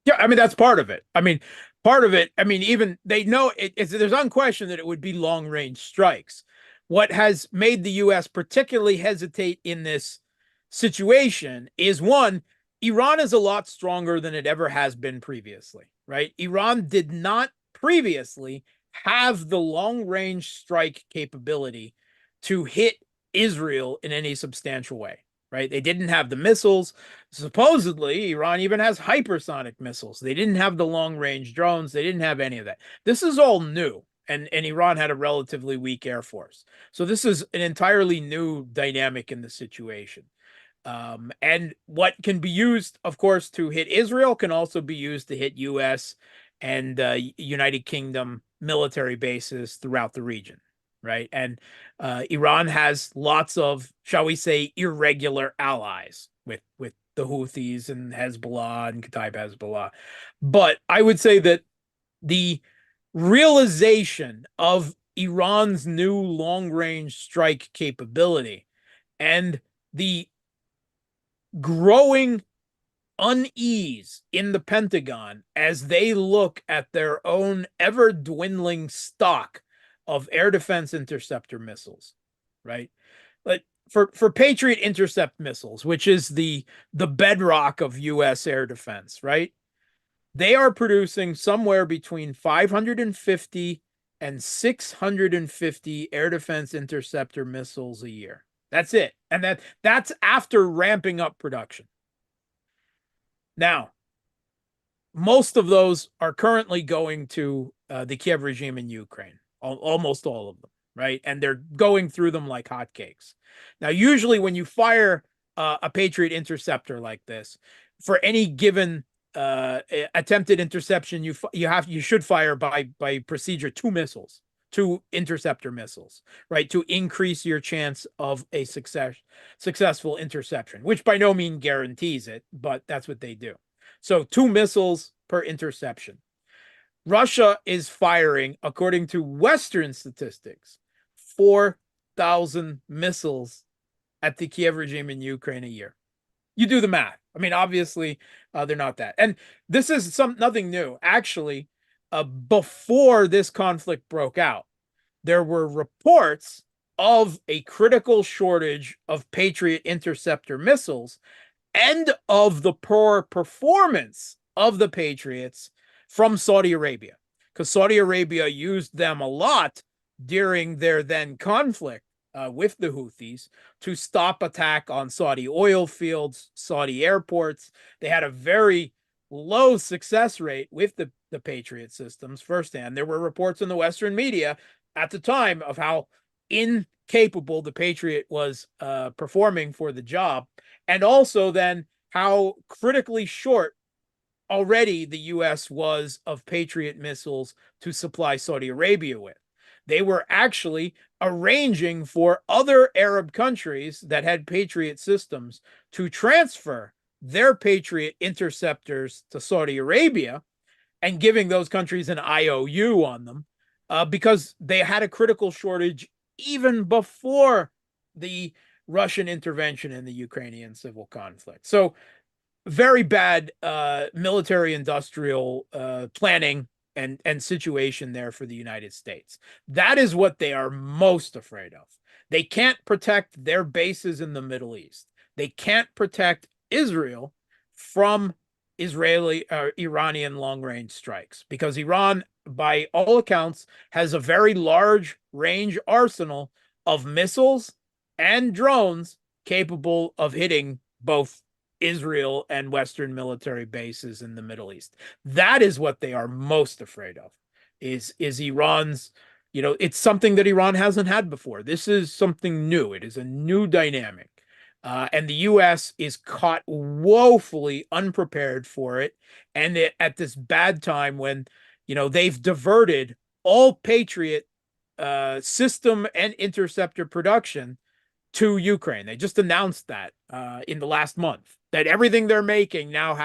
Yeah, I mean, that's part of it. I mean, part of it, I mean, even they know there's unquestioned that it would be long range strikes. What has made the US particularly hesitate in this situation is one, Iran is a lot stronger than it ever has been previously, right? Iran did not previously have the long range strike capability to hit Israel in any substantial way, right? They didn't have the missiles. Supposedly, Iran even has hypersonic missiles. They didn't have the long range drones. They didn't have any of that. This is all new. And Iran had a relatively weak air force. So this is an entirely new dynamic in the situation. And what can be used, of course, to hit Israel can also be used to hit U.S. and United Kingdom military bases throughout the region, right? And Iran has lots of, shall we say, irregular allies with the Houthis and Hezbollah and Kataib Hezbollah. But I would say that the realization of Iran's new long-range strike capability and the growing unease in the Pentagon as they look at their own ever dwindling stock of air defense interceptor missiles, right? But for Patriot intercept missiles, which is the bedrock of U.S. air defense, right? They are producing somewhere between 550 and 650 air defense interceptor missiles a year. That's it. And that's after ramping up production. Now, most of those are currently going to the Kiev regime in Ukraine, almost all of them, right? And they're going through them like hotcakes. Now, usually when you fire a Patriot interceptor like this, for any given attempted interception, you should fire by procedure two interceptor missiles, right, to increase your chance of a successful interception, which by no means guarantees it, but that's what they do. So 2 missiles per interception. Russia is firing, according to Western statistics, 4,000 missiles at the Kiev regime in Ukraine a year. You do the math. I mean, obviously, they're not that. And this is nothing new. Actually, before this conflict broke out, there were reports of a critical shortage of Patriot interceptor missiles and of the poor performance of the Patriots from Saudi Arabia, because Saudi Arabia used them a lot during their then conflict with the Houthis to stop attack on Saudi oil fields, Saudi airports. They had a very low success rate with the Patriot systems firsthand. There were reports in the Western media at the time of how incapable the Patriot was performing for the job, and also then how critically short already the U.S. was of Patriot missiles to supply Saudi Arabia with. They were actually arranging for other Arab countries that had Patriot systems to transfer their Patriot interceptors to Saudi Arabia and giving those countries an IOU on them because they had a critical shortage even before the Russian intervention in the Ukrainian civil conflict. So very bad military industrial planning and situation there for the United States. That is what they are most afraid of. They can't protect their bases in the Middle East. They can't protect Israel from Israeli or Iranian long range strikes because Iran, by all accounts, has a very large range arsenal of missiles and drones capable of hitting both Israel and Western military bases in the Middle East. That is what they are most afraid of. Is Iran's, it's something that Iran hasn't had before. This is something new. It is a new dynamic. And the US is caught woefully unprepared for it. And at this bad time when, they've diverted all Patriot system and interceptor production to Ukraine. They just announced that in the last month, that everything they're making now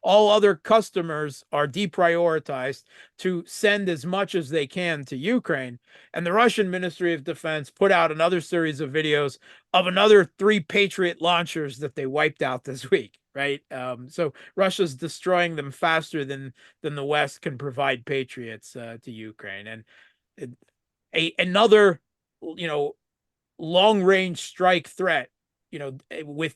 all other customers are deprioritized to send as much as they can to Ukraine. And the Russian Ministry of Defense put out another series of videos of another 3 Patriot launchers that they wiped out this week, right? So Russia's destroying them faster than the West can provide Patriots to Ukraine. And another, long range strike threat, with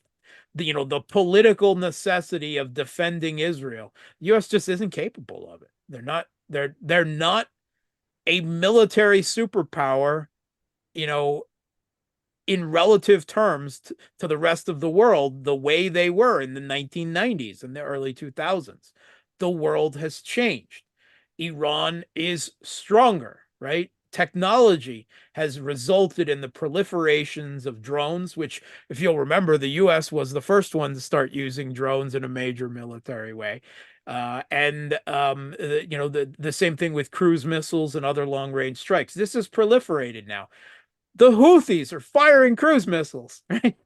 the political necessity of defending Israel. The US just isn't capable of it. They're not a military superpower, in relative terms to the rest of the world the way they were in the 1990s and the early 2000s. The world has changed. Iran is stronger, right? Technology has resulted in the proliferations of drones, which, if you'll remember, the US was the first one to start using drones in a major military way. The same thing with cruise missiles and other long range strikes. This has proliferated now. The Houthis are firing cruise missiles, right?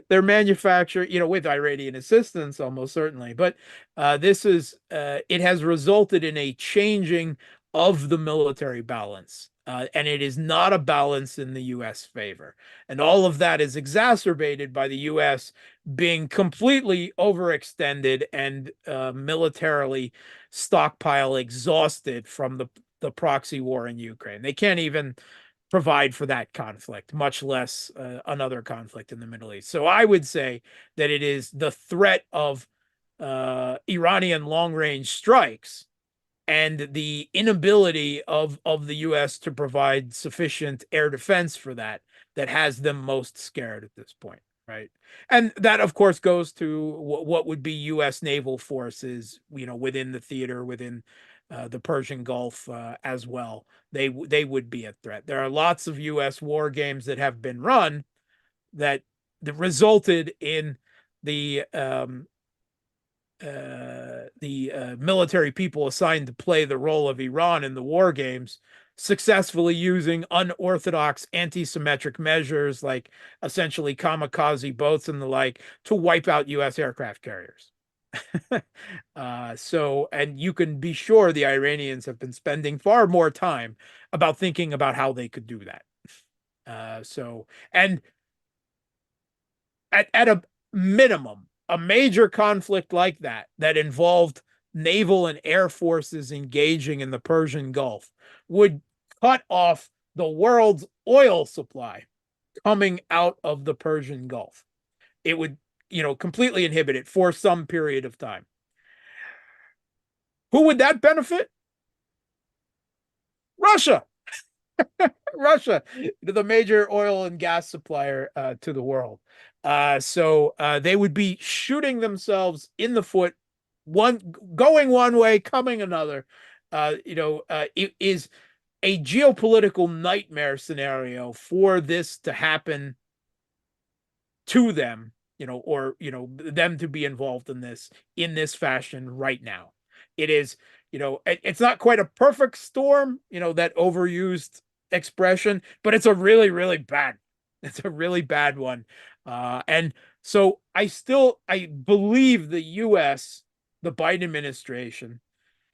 They're manufactured, with Iranian assistance, almost certainly. But it has resulted in a changing of the military balance. And it is not a balance in the US favor. And all of that is exacerbated by the US being completely overextended and militarily stockpile exhausted from the proxy war in Ukraine. They can't even provide for that conflict, much less another conflict in the Middle East. So I would say that it is the threat of Iranian long-range strikes and the inability of the U.S. to provide sufficient air defense for that has them most scared at this point, right? And that, of course, goes to what would be U.S. naval forces, within the theater, within the Persian Gulf as well. They would be a threat. There are lots of U.S. war games that have been run that resulted in the military people assigned to play the role of Iran in the war games successfully using unorthodox anti-symmetric measures like essentially kamikaze boats and the like to wipe out U.S. aircraft carriers. And you can be sure the Iranians have been spending far more time about thinking about how they could do that. And at a minimum, a major conflict like that involved naval and air forces engaging in the Persian Gulf would cut off the world's oil supply coming out of the Persian Gulf. It would, completely inhibit it for some period of time. Who would that benefit? Russia. Russia, the major oil and gas supplier to the world. So they would be shooting themselves in the foot, going one way, coming another. It is a geopolitical nightmare scenario for this to happen to them, or them to be involved in this fashion right now. It is, it's not quite a perfect storm, that overused expression, but it's a really, really bad. It's a really bad one. And so I believe the US, the Biden administration,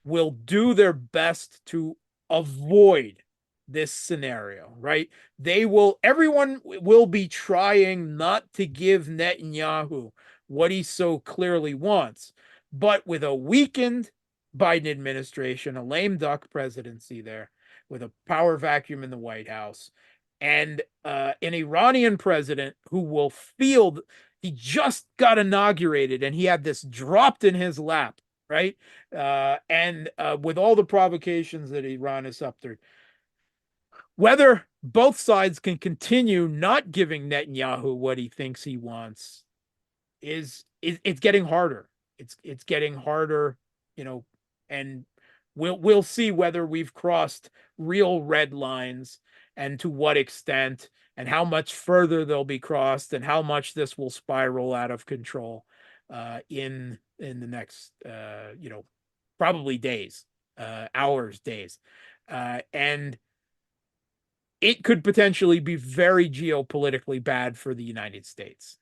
will do their best to avoid this scenario, right? Everyone will be trying not to give Netanyahu what he so clearly wants. But with a weakened Biden administration, a lame duck presidency there, with a power vacuum in the White House, and an Iranian president who will feel he just got inaugurated and he had this dropped in his lap, right? And with all the provocations that Iran is up to, whether both sides can continue not giving Netanyahu what he thinks he wants is it's getting harder. It's getting harder, and we'll see whether we've crossed real red lines and to what extent and how much further they'll be crossed and how much this will spiral out of control in the next probably days, hours, days, and it could potentially be very geopolitically bad for the United States.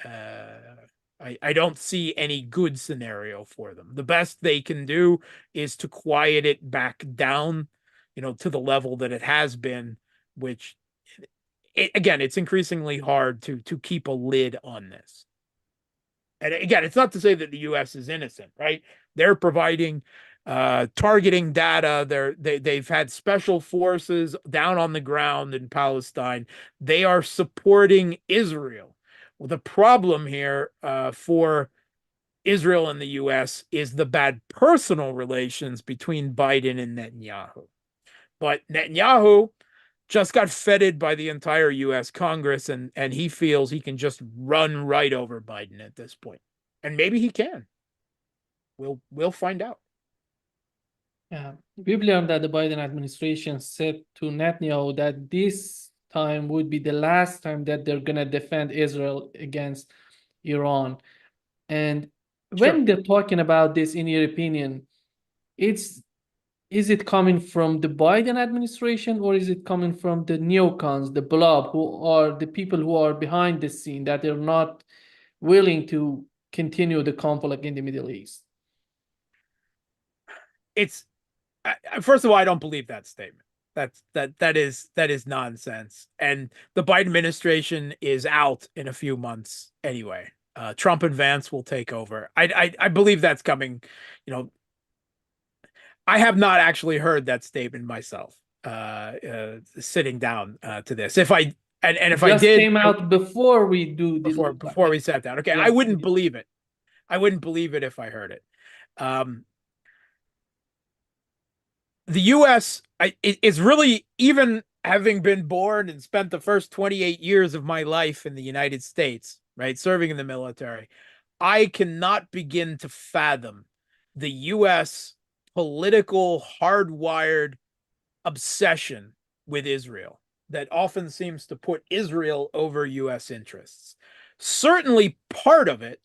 I don't see any good scenario for them. The best they can do is to quiet it back down, to the level that it has been, which again, it's increasingly hard to keep a lid on this. And again, it's not to say that the U.S. is innocent, right? They're providing targeting data. They've had special forces down on the ground in Palestine. They are supporting Israel. Well, the problem here for Israel and the U.S. is the bad personal relations between Biden and Netanyahu. But Netanyahu just got feted by the entire U.S. Congress, and he feels he can just run right over Biden at this point. And maybe he can. We'll find out. Yeah, we've learned that the Biden administration said to Netanyahu that this time would be the last time that they're going to defend Israel against Iran. And when they're talking about this, in your opinion, is it coming from the Biden administration or is it coming from the neocons, the blob, who are the people who are behind the scene, that they're not willing to continue the conflict in the Middle East? It's first of all, I don't believe that statement. That is nonsense. And the Biden administration is out in a few months anyway. Trump and Vance will take over. I believe that's coming. I have not actually heard that statement myself. Sitting down to this, if I did, came out before we do before we sat down. Okay, I wouldn't believe it. I wouldn't believe it if I heard it. The U.S. is really, even having been born and spent the first 28 years of my life in the United States, right, serving in the military, I cannot begin to fathom the U.S. political hardwired obsession with Israel that often seems to put Israel over U.S. interests. Certainly part of it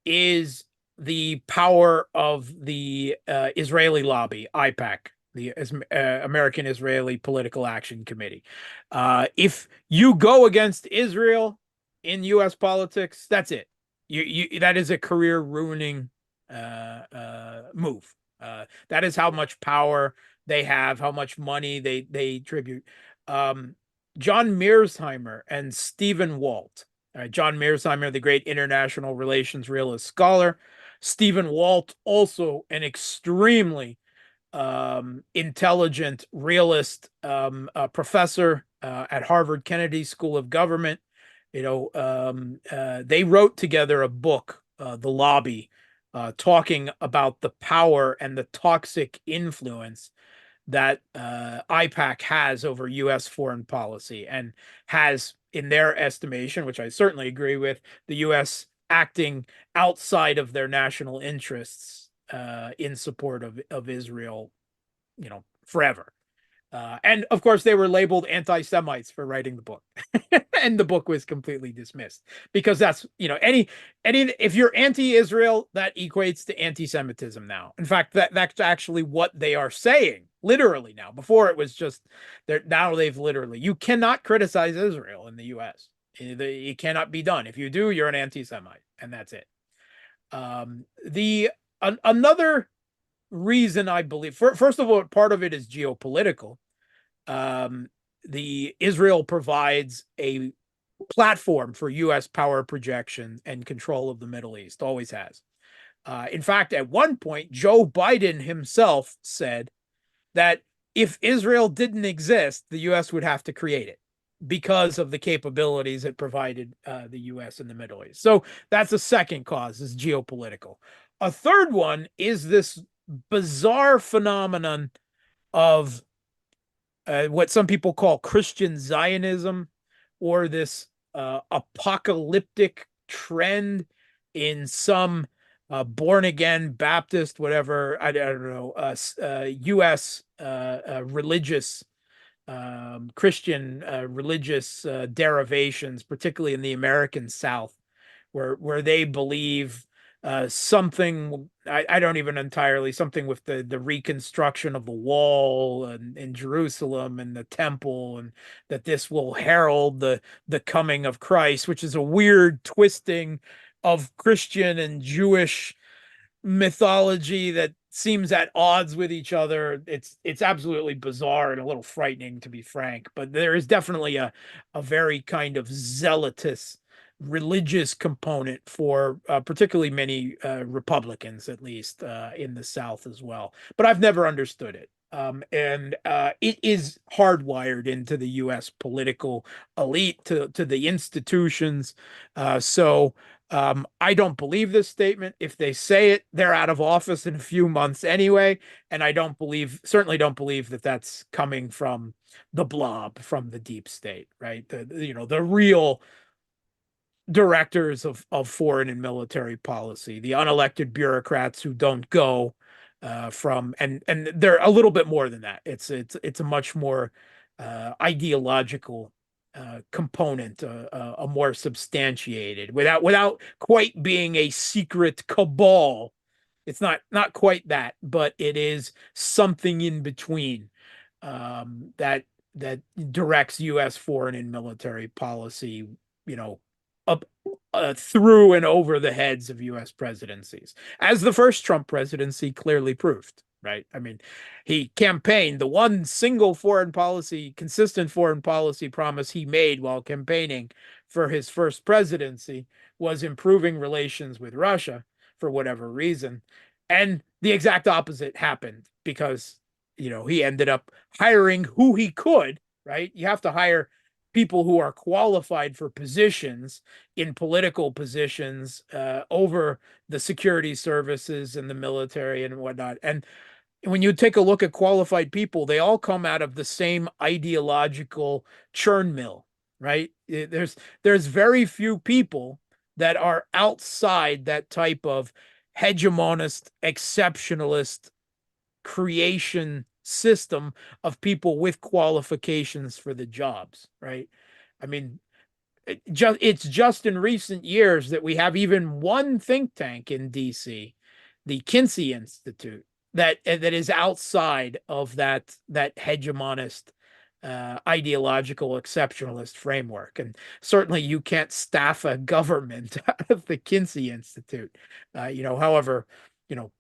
is the power of the Israeli lobby, AIPAC, the American Israeli Political Action Committee. If you go against Israel in U.S. politics, that's it. That is a career ruining move. That is how much power they have, how much money they tribute. John Mearsheimer and Stephen Walt. John Mearsheimer, the great international relations realist scholar. Stephen Walt, also an extremely intelligent realist professor at Harvard Kennedy School of Government. They wrote together a book, The Lobby, talking about the power and the toxic influence that AIPAC has over U.S. foreign policy, and has, in their estimation, which I certainly agree with, the U.S. acting outside of their national interests in support of Israel, forever. And of course, they were labeled anti-Semites for writing the book, and the book was completely dismissed because that's, any if you're anti-Israel, that equates to anti-Semitism now. In fact, that's actually what they are saying literally now. Before it was just now they've literally, you cannot criticize Israel in the U.S. It cannot be done. If you do, you're an anti-Semite, and that's it. Another reason I believe, first of all, part of it is geopolitical. The Israel provides a platform for U.S. power projection and control of the Middle East, always has. In fact, at one point, Joe Biden himself said that if Israel didn't exist, the U.S. would have to create it because of the capabilities it provided the U.S. in the Middle East. So that's a second cause, is geopolitical. A third one is this bizarre phenomenon of what some people call Christian Zionism, or this apocalyptic trend in some born again Baptist, whatever, I don't know, U.S. Religious, Christian religious derivations, particularly in the American South, where they believe something, I don't even entirely, something with the reconstruction of the wall and in Jerusalem and the temple, and that this will herald the coming of Christ, which is a weird twisting of Christian and Jewish mythology that seems at odds with each other. It's absolutely bizarre and a little frightening, to be frank. But there is definitely a very kind of zealotous religious component for particularly many Republicans, at least in the South as well. But I've never understood it. And it is hardwired into the U.S. political elite, to the institutions. So I don't believe this statement. If they say it, they're out of office in a few months anyway. And I certainly don't believe that that's coming from the blob, from the deep state, right? The real directors of foreign and military policy, the unelected bureaucrats who don't go from, and they're a little bit more than that. It's a much more ideological component, a more substantiated, without quite being a secret cabal. It's not quite that, but it is something in between, that directs U.S. foreign and military policy, up through and over the heads of U.S. presidencies, as the first Trump presidency clearly proved. Right? I mean, he campaigned, the one single consistent foreign policy promise he made while campaigning for his first presidency was improving relations with Russia, for whatever reason. And the exact opposite happened, because, he ended up hiring who he could, right? You have to hire people who are qualified for positions, in political positions, over the security services and the military and whatnot. And when you take a look at qualified people, they all come out of the same ideological churn mill, right? There's very few people that are outside that type of hegemonist, exceptionalist creation system of people with qualifications for the jobs, right? I mean, it's just in recent years that we have even one think tank in DC, the Kinsey Institute, that is outside of that hegemonist, ideological exceptionalist framework. And certainly you can't staff a government out of the Kinsey Institute. However,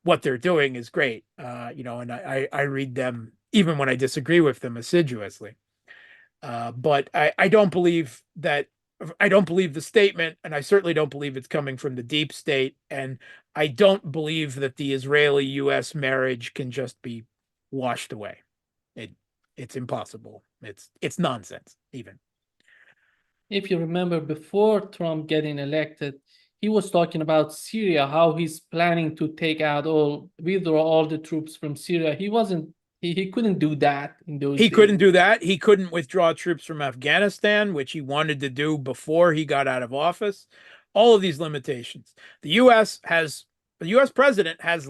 what they're doing is great. And I read them even when I disagree with them assiduously. But I don't believe that. I don't believe the statement, and I certainly don't believe it's coming from the deep state. And I don't believe that the Israeli-U.S. marriage can just be washed away. It's impossible. It's nonsense, even. If you remember, before Trump getting elected, he was talking about Syria, how he's planning to withdraw all the troops from Syria. He couldn't do that in those days. He couldn't do that. He couldn't withdraw troops from Afghanistan, which he wanted to do before he got out of office. All of these limitations. The U.S. president has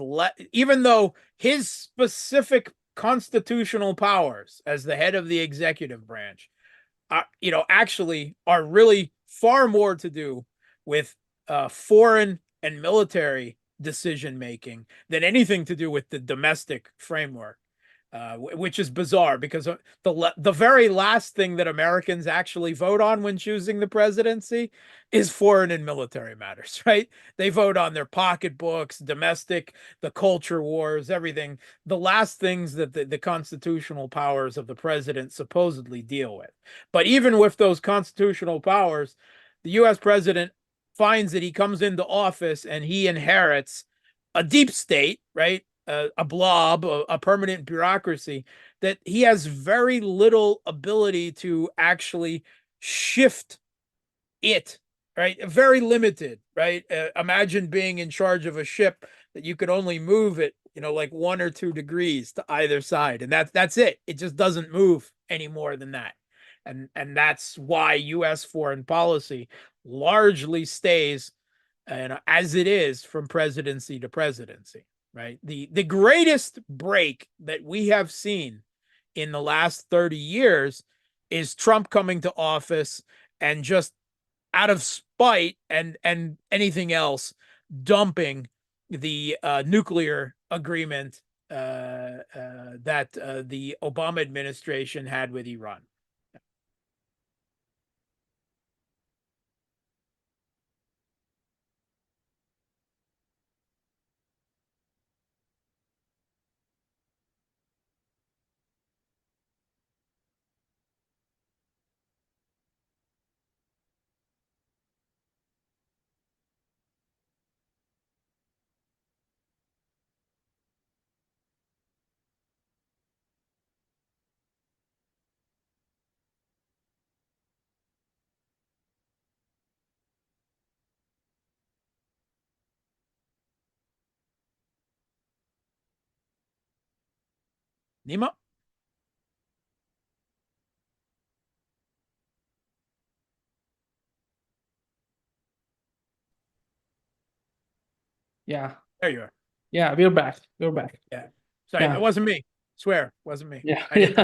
even though his specific constitutional powers as the head of the executive branch, actually are really far more to do with foreign and military decision making than anything to do with the domestic framework. which is bizarre because the very last thing that Americans actually vote on when choosing the presidency is foreign and military matters, right? They vote on their pocketbooks, domestic, the culture wars, everything. The last things that the constitutional powers of the president supposedly deal with. But even with those constitutional powers, the U.S. president finds that he comes into office and he inherits a deep state, right? A blob, a permanent bureaucracy that he has very little ability to actually shift it, right? Very limited, right? Imagine being in charge of a ship that you could only move it, like 1 or 2 degrees to either side, and that's it. It just doesn't move any more than that, and that's why U.S. foreign policy largely stays as it is from presidency to presidency, right? The greatest break that we have seen in the last 30 years is Trump coming to office and just out of spite and anything else dumping the nuclear agreement that the Obama administration had with Iran. Nima? Yeah. There you are. Yeah, we're back. We're back. Yeah. Sorry, it Yeah. wasn't me. Swear, it wasn't me. Yeah. I didn't.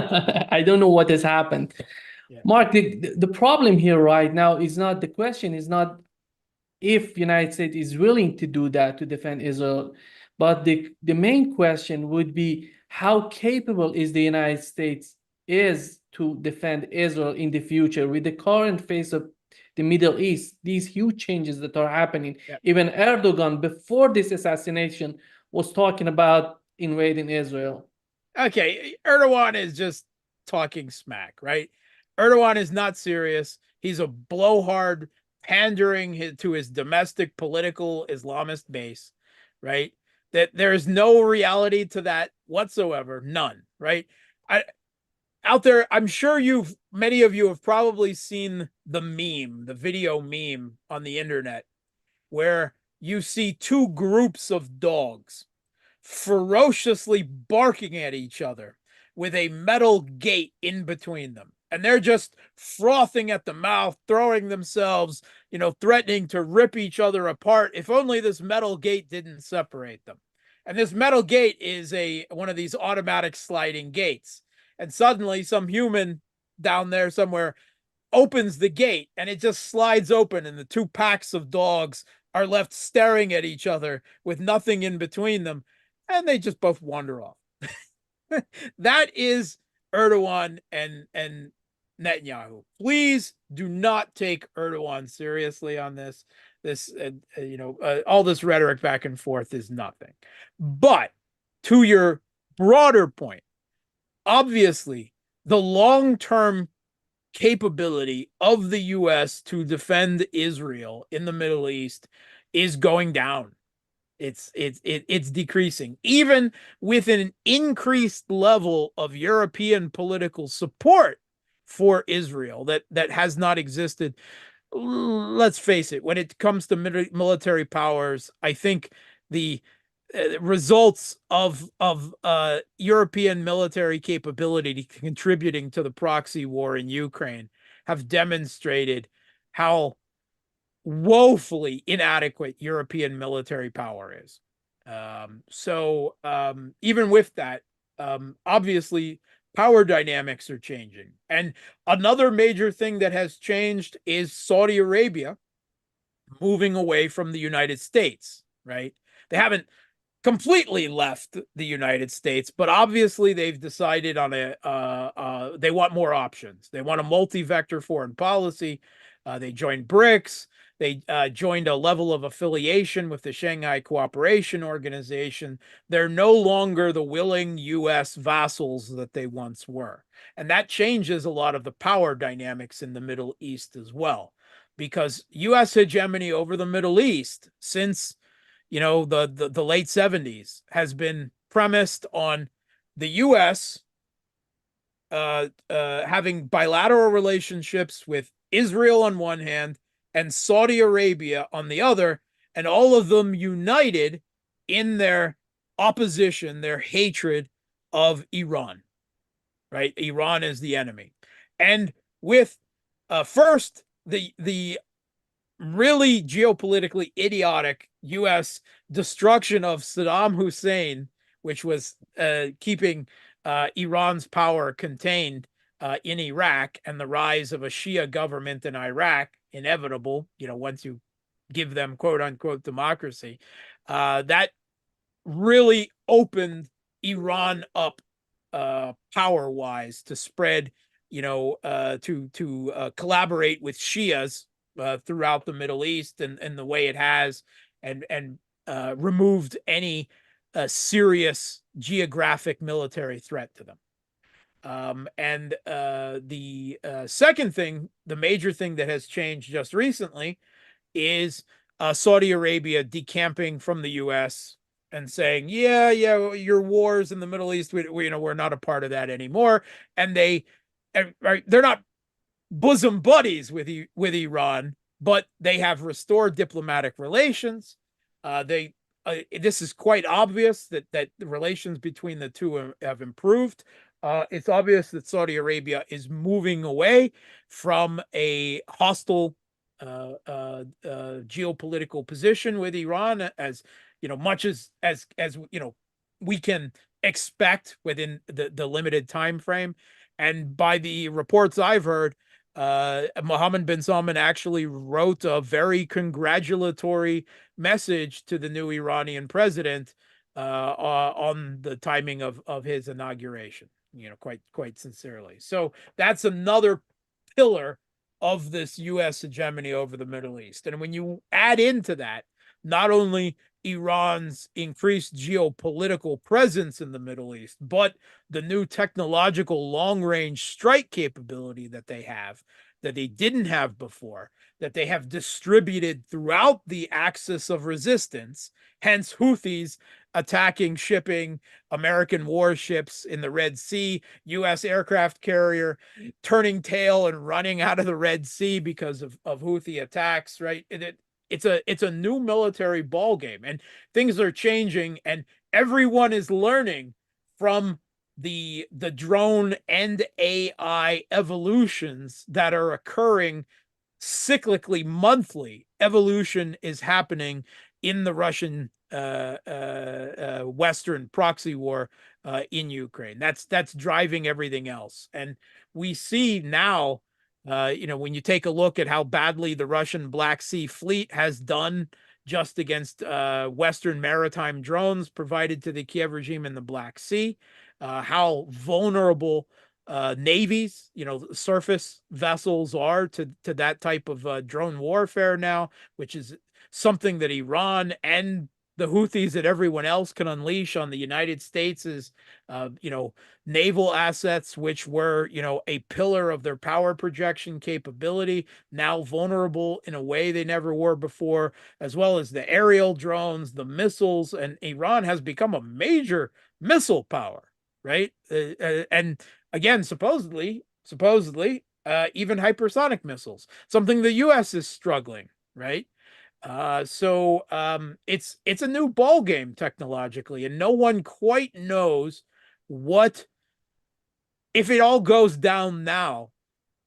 I don't know what has happened. Yeah. Mark, the problem here right now is not the question is not if United States is willing to do that to defend Israel, but the main question would be how capable is the United States is to defend Israel in the future with the current phase of the Middle East, these huge changes that are happening. Yeah. Even Erdogan, before this assassination, was talking about invading Israel. Okay, Erdogan is just talking smack, right? Erdogan is not serious. He's a blowhard pandering to his domestic political Islamist base, right? That there is no reality to that whatsoever, none, right? Out there, I'm sure many of you have probably seen the video meme on the internet where you see two groups of dogs ferociously barking at each other with a metal gate in between them. And they're just frothing at the mouth, throwing themselves, threatening to rip each other apart. If only this metal gate didn't separate them. And this metal gate is one of these automatic sliding gates. And suddenly some human down there somewhere opens the gate and it just slides open and the two packs of dogs are left staring at each other with nothing in between them, and they just both wander off. That is Erdogan and Netanyahu. Please do not take Erdogan seriously on this. All this rhetoric back and forth is nothing. But to your broader point, obviously, the long-term capability of the U.S. to defend Israel in the Middle East is going down. It's decreasing, even with an increased level of European political support for Israel that has not existed. Let's face it, when it comes to military powers, I think the results of European military capability contributing to the proxy war in Ukraine have demonstrated how woefully inadequate European military power is. So even with that, obviously power dynamics are changing. And another major thing that has changed is Saudi Arabia moving away from the United States, right? They haven't completely left the United States, but obviously they've decided on they want more options. They want a multi-vector foreign policy. They joined BRICS. They joined a level of affiliation with the Shanghai Cooperation Organization. They're no longer the willing U.S. vassals that they once were. And that changes a lot of the power dynamics in the Middle East as well, because U.S. hegemony over the Middle East since the late 70s has been premised on the U.S. Having bilateral relationships with Israel on one hand and Saudi Arabia on the other, and all of them united in their opposition, their hatred of Iran, right? Iran is the enemy. And with first the really geopolitically idiotic U.S. destruction of Saddam Hussein, which was keeping Iran's power contained in Iraq, and the rise of a Shia government in Iraq, inevitable, once you give them quote unquote democracy, that really opened Iran up power wise to spread, to collaborate with Shias throughout the Middle East and the way it has, and removed any serious geographic military threat to them. And the second thing, the major thing that has changed just recently, is Saudi Arabia decamping from the U.S. and saying, yeah, your wars in the Middle East, we're not a part of that anymore. And they're not bosom buddies with Iran, but they have restored diplomatic relations. This is quite obvious that the relations between the two have improved. It's obvious that Saudi Arabia is moving away from a hostile geopolitical position with Iran, as much as we can expect within the limited time frame. And by the reports I've heard, Mohammed bin Salman actually wrote a very congratulatory message to the new Iranian president on the timing of his inauguration, quite sincerely. So that's another pillar of this U.S. hegemony over the Middle East. And when you add into that, not only Iran's increased geopolitical presence in the Middle East, but the new technological long-range strike capability that they have, that they didn't have before, that they have distributed throughout the axis of resistance, hence Houthis attacking shipping, American warships in the Red Sea, U.S. aircraft carrier turning tail and running out of the Red Sea because of Houthi attacks, right? It's a new military ball game, and things are changing, and everyone is learning from the drone and AI evolutions that are occurring cyclically, monthly. Evolution is happening in the Russian Western proxy war in Ukraine. That's driving everything else, and we see now. When you take a look at how badly the Russian Black Sea Fleet has done just against Western maritime drones provided to the Kiev regime in the Black Sea, how vulnerable navies, surface vessels are to that type of drone warfare now, which is something that Iran and the Houthis and everyone else can unleash on the United States is, naval assets, which were, a pillar of their power projection capability, now vulnerable in a way they never were before, as well as the aerial drones, the missiles, and Iran has become a major missile power, right? And again, supposedly, even hypersonic missiles, something the U.S. is struggling, right? So it's a new ball game technologically, and no one quite knows what, if it all goes down now.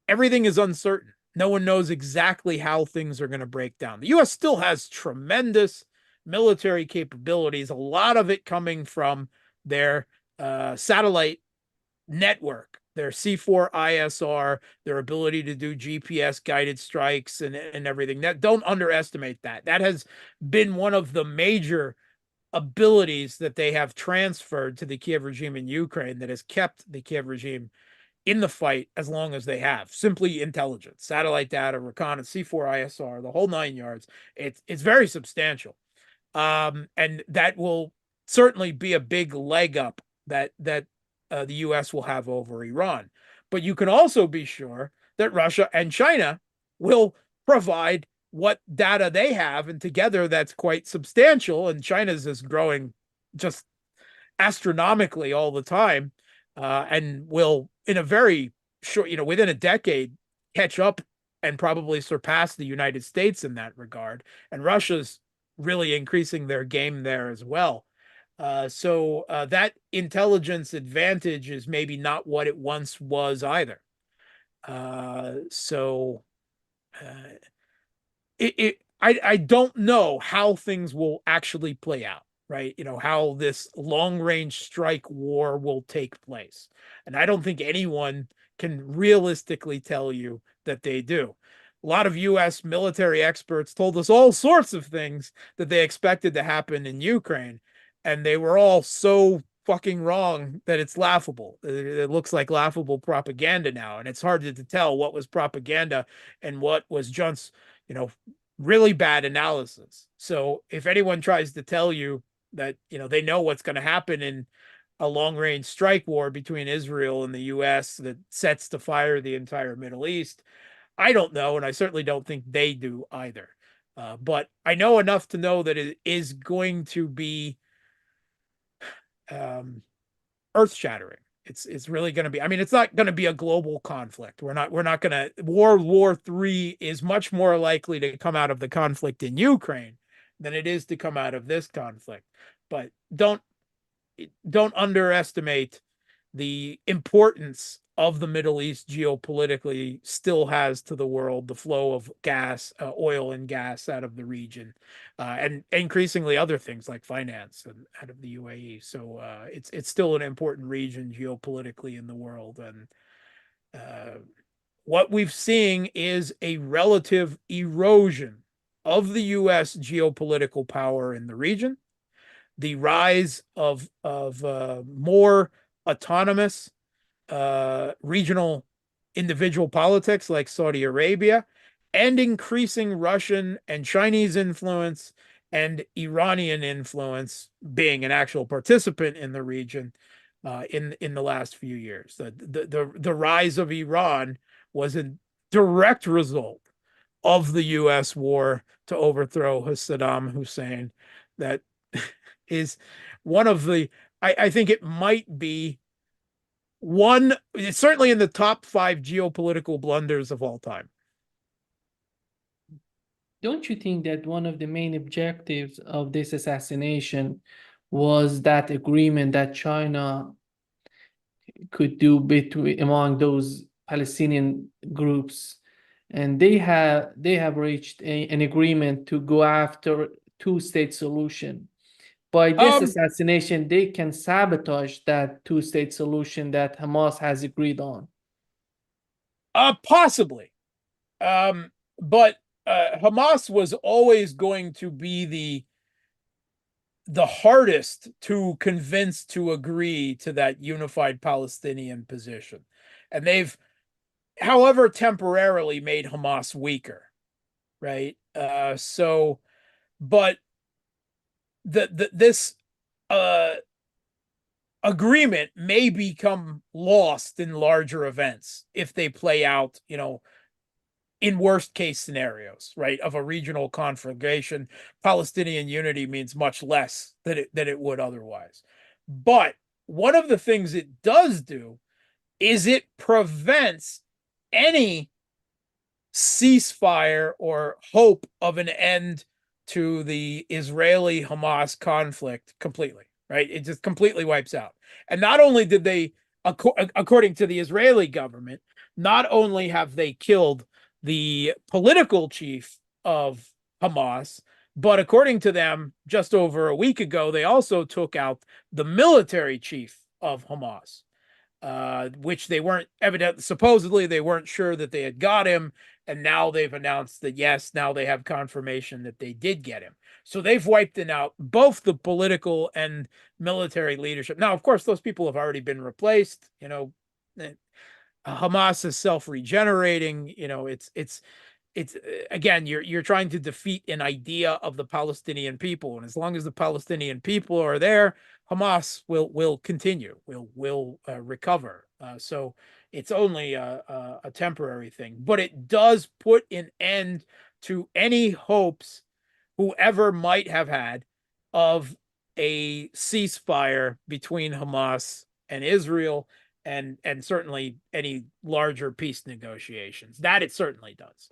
Everything is uncertain. No one knows exactly how things are going to break down. The U.S. still has tremendous military capabilities, a lot of it coming from their satellite network, their C4ISR, their ability to do GPS guided strikes and everything. That, don't underestimate that. That has been one of the major abilities that they have transferred to the Kiev regime in Ukraine that has kept the Kiev regime in the fight as long as they have. Simply intelligence, satellite data, reconnaissance, C4 ISR, the whole 9 yards. It's very substantial, and that will certainly be a big leg up that the U.S. will have over Iran. But you can also be sure that Russia and China will provide what data they have, and together that's quite substantial. And China's is growing just astronomically all the time, and will, in a very short, within a decade, catch up and probably surpass the United States in that regard. And Russia's really increasing their game there as well. So that intelligence advantage is maybe not what it once was either. So I don't know how things will actually play out, right? How this long range strike war will take place. And I don't think anyone can realistically tell you that they do. A lot of US military experts told us all sorts of things that they expected to happen in Ukraine, and they were all so fucking wrong that it's laughable. It looks like laughable propaganda now, and it's hard to tell what was propaganda and what was just, really bad analysis. So if anyone tries to tell you that, they know what's going to happen in a long range strike war between Israel and the US that sets to fire the entire Middle East, I don't know. And I certainly don't think they do either. But I know enough to know that it is going to be earth shattering. It's really going to be, I mean, it's not going to be a global conflict. We're not going to, World War III is much more likely to come out of the conflict in Ukraine than it is to come out of this conflict. But don't underestimate the importance of the Middle East geopolitically still has to the world, the flow of gas, oil and gas out of the region, and increasingly other things like finance and out of the UAE. So it's still an important region geopolitically in the world. And what we've seeing is a relative erosion of the U.S. geopolitical power in the region, the rise of more autonomous regional individual politics like Saudi Arabia, and increasing Russian and Chinese influence and Iranian influence, being an actual participant in the region in the last few years. The rise of Iran was a direct result of the U.S. war to overthrow Saddam Hussein. That is one of the, I think it might be it's certainly in the top 5 geopolitical blunders of all time. Don't you think that one of the main objectives of this assassination was that agreement that China could do between among those Palestinian groups, and they have reached an agreement to go after two-state solution? By this assassination, they can sabotage that two-state solution that Hamas has agreed on. Possibly. But Hamas was always going to be the hardest to convince to agree to that unified Palestinian position. And they've, however, temporarily made Hamas weaker, right? But this agreement may become lost in larger events if they play out, in worst case scenarios, right, of a regional conflagration. Palestinian unity means much less than it would otherwise. But one of the things it does do is it prevents any ceasefire or hope of an end to the Israeli-Hamas conflict completely, right? It just completely wipes out. And not only did they, according to the Israeli government, not only have they killed the political chief of Hamas, but according to them, just over a week ago, they also took out the military chief of Hamas. which they weren't supposedly they weren't sure that they had got him. And now they've announced that, yes, now they have confirmation that they did get him. So they've wiped out both the political and military leadership. Now, of course, those people have already been replaced. Hamas is self-regenerating. It's again, you're trying to defeat an idea of the Palestinian people, and as long as the Palestinian people are there, Hamas will continue, will recover. So it's only a temporary thing, but it does put an end to any hopes whoever might have had of a ceasefire between Hamas and Israel, and certainly any larger peace negotiations. That it certainly does.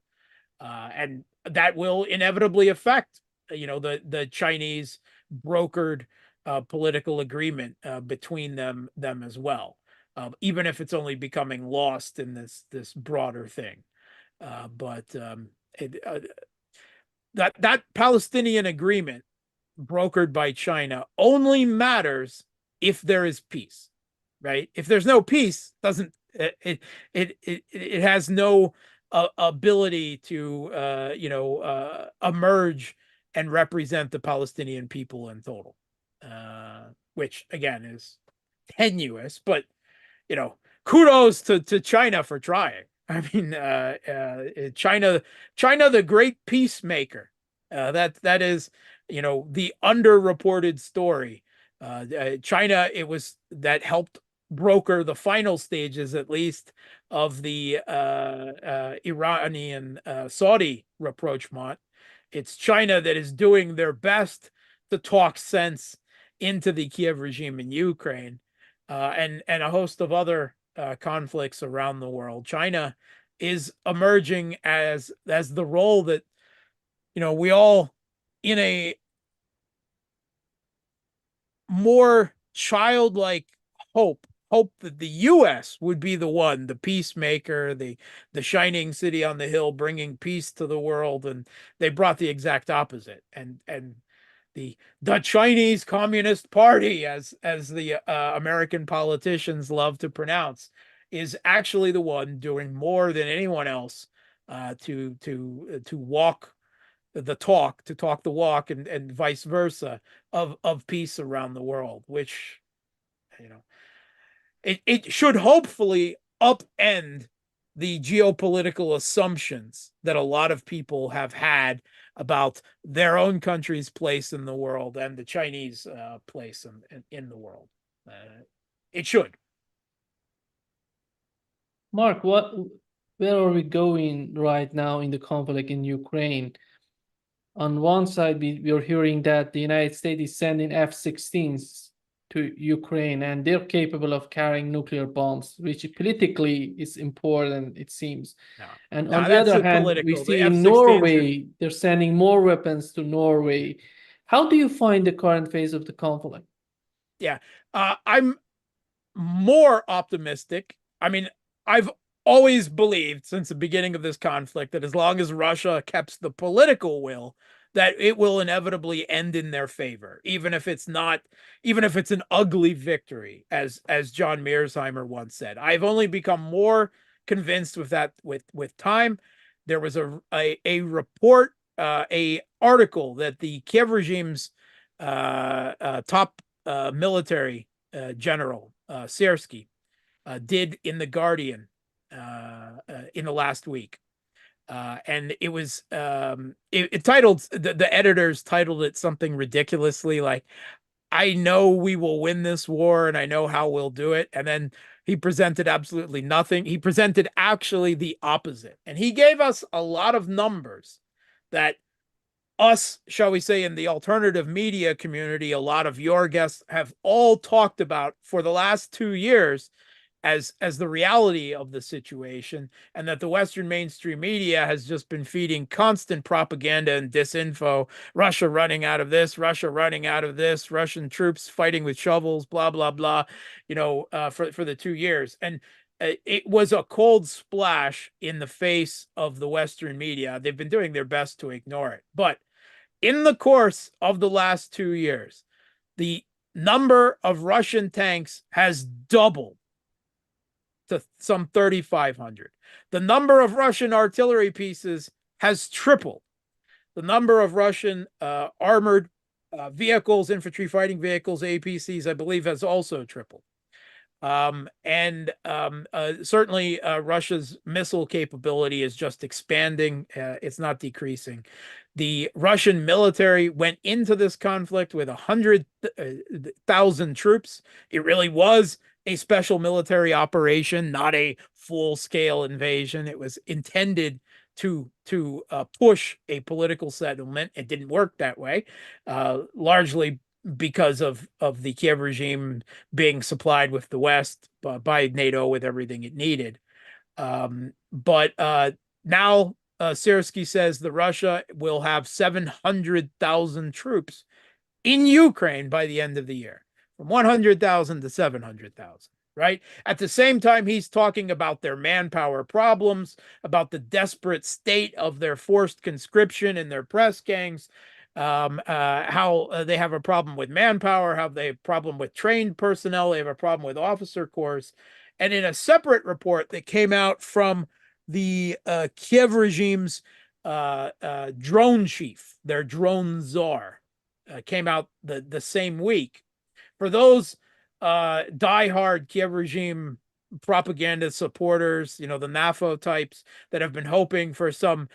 And that will inevitably affect, the Chinese brokered political agreement between them as well, even if it's only becoming lost in this broader thing. But that Palestinian agreement brokered by China only matters if there is peace, right? If there's no peace, doesn't it has no ability to emerge and represent the Palestinian people in total, which again is tenuous, but kudos to China for trying. I mean, China, the great peacemaker. That is, the underreported story. China, it was that helped broker the final stages, at least, of the Iranian Saudi rapprochement. It's China that is doing their best to talk sense into the Kiev regime in Ukraine, and a host of other conflicts around the world. China is emerging as the role that we all, in a more childlike hope that the U.S. would be the one, the peacemaker, the shining city on the hill, bringing peace to the world, and they brought the exact opposite. And the Chinese Communist Party, as the American politicians love to pronounce, is actually the one doing more than anyone else to walk the talk, to talk the walk, and vice versa, of peace around the world, which it should hopefully upend the geopolitical assumptions that a lot of people have had about their own country's place in the world and the Chinese place in the world. It should. Mark, where are we going right now in the conflict in Ukraine? On one side, we're hearing that the United States is sending F-16s to Ukraine, and they're capable of carrying nuclear bombs, which politically is important, it seems. No. And No, on the that's other hand, we political. The see in F-16s Norway, they're sending more weapons to Norway. How do you find the current phase of the conflict? Yeah, I'm more optimistic. I mean, I've always believed since the beginning of this conflict that as long as Russia keeps the political will, that it will inevitably end in their favor, even if it's an ugly victory, as John Mearsheimer once said. I've only become more convinced with that with time. There was a report, a article that the Kiev regime's top military general, Sersky, did in The Guardian in the last week. And it was it titled, the editors titled it something ridiculously like, "I know we will win this war and I know how we'll do it." And then he presented absolutely nothing. He presented actually the opposite. And he gave us a lot of numbers that us, shall we say, in the alternative media community, a lot of your guests have all talked about for the last 2 years as the reality of the situation, and that the Western mainstream media has just been feeding constant propaganda and disinfo. Russia running out of this, Russia running out of this, Russian troops fighting with shovels, blah, blah, blah, for the 2 years. And it was a cold splash in the face of the Western media. They've been doing their best to ignore it. But in the course of the last 2 years, the number of Russian tanks has doubled. to some 3,500. The number of Russian artillery pieces has tripled. The number of Russian armored vehicles, infantry fighting vehicles, APCs, I believe, has also tripled. Certainly Russia's missile capability is just expanding. It's not decreasing. The Russian military went into this conflict with 100,000 troops. It really was a special military operation, not a full-scale invasion. It was intended to push a political settlement. It didn't work that way, largely because of the Kiev regime being supplied with the West by NATO with everything it needed. But now Syrskyi says that Russia will have 700,000 troops in Ukraine by the end of the year, from 100,000 to 700,000. Right? At the same time, he's talking about their manpower problems, about the desperate state of their forced conscription and their press gangs, how they have a problem with manpower, how they have a problem with trained personnel, they have a problem with officer corps. And in a separate report that came out from the Kiev regime's drone chief, their drone czar, came out the same week. For those diehard Kiev regime propaganda supporters, the NAFO types that have been hoping for some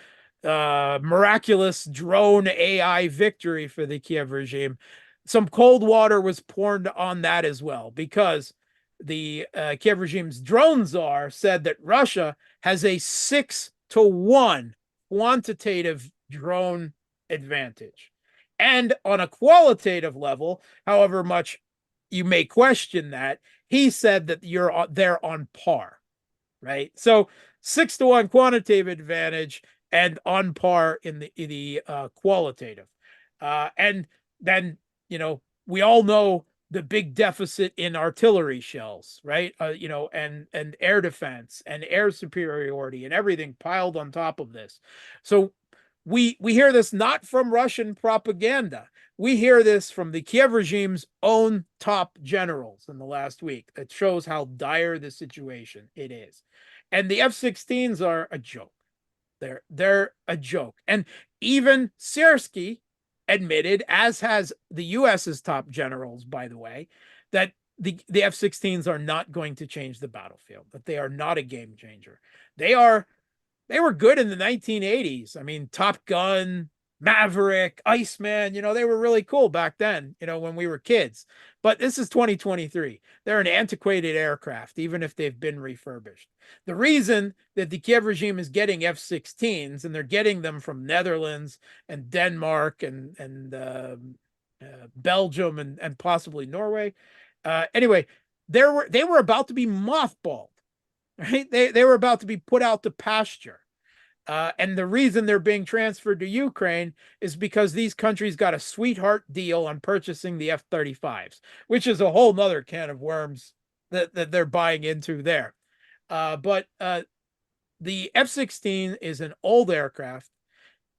miraculous drone AI victory for the Kiev regime, some cold water was poured on that as well, because the Kiev regime's drone czar said that Russia has a 6-to-1 quantitative drone advantage. And on a qualitative level, however much you may question that, he said that they're on par, right? So 6-to-1 quantitative advantage and on par in the qualitative. And then, we all know the big deficit in artillery shells, right? And air defense and air superiority and everything piled on top of this. So we hear this not from Russian propaganda. We hear this from the Kiev regime's own top generals in the last week. That shows how dire the situation it is. And the F-16s are a joke. They're a joke. And even Syrskyi admitted, as has the U.S.'s top generals, by the way, that the F-16s are not going to change the battlefield, that they are not a game changer. They were good in the 1980s. I mean, Top Gun, Maverick, Iceman, they were really cool back then, when we were kids. But this is 2023. They're an antiquated aircraft, even if they've been refurbished. The reason that the Kiev regime is getting F-16s, and they're getting them from Netherlands and Denmark and Belgium and possibly Norway. Anyway, they were about to be mothballed, right? They were about to be put out to pasture. And the reason they're being transferred to Ukraine is because these countries got a sweetheart deal on purchasing the F-35s, which is a whole nother can of worms that they're buying into there. But the F-16 is an old aircraft.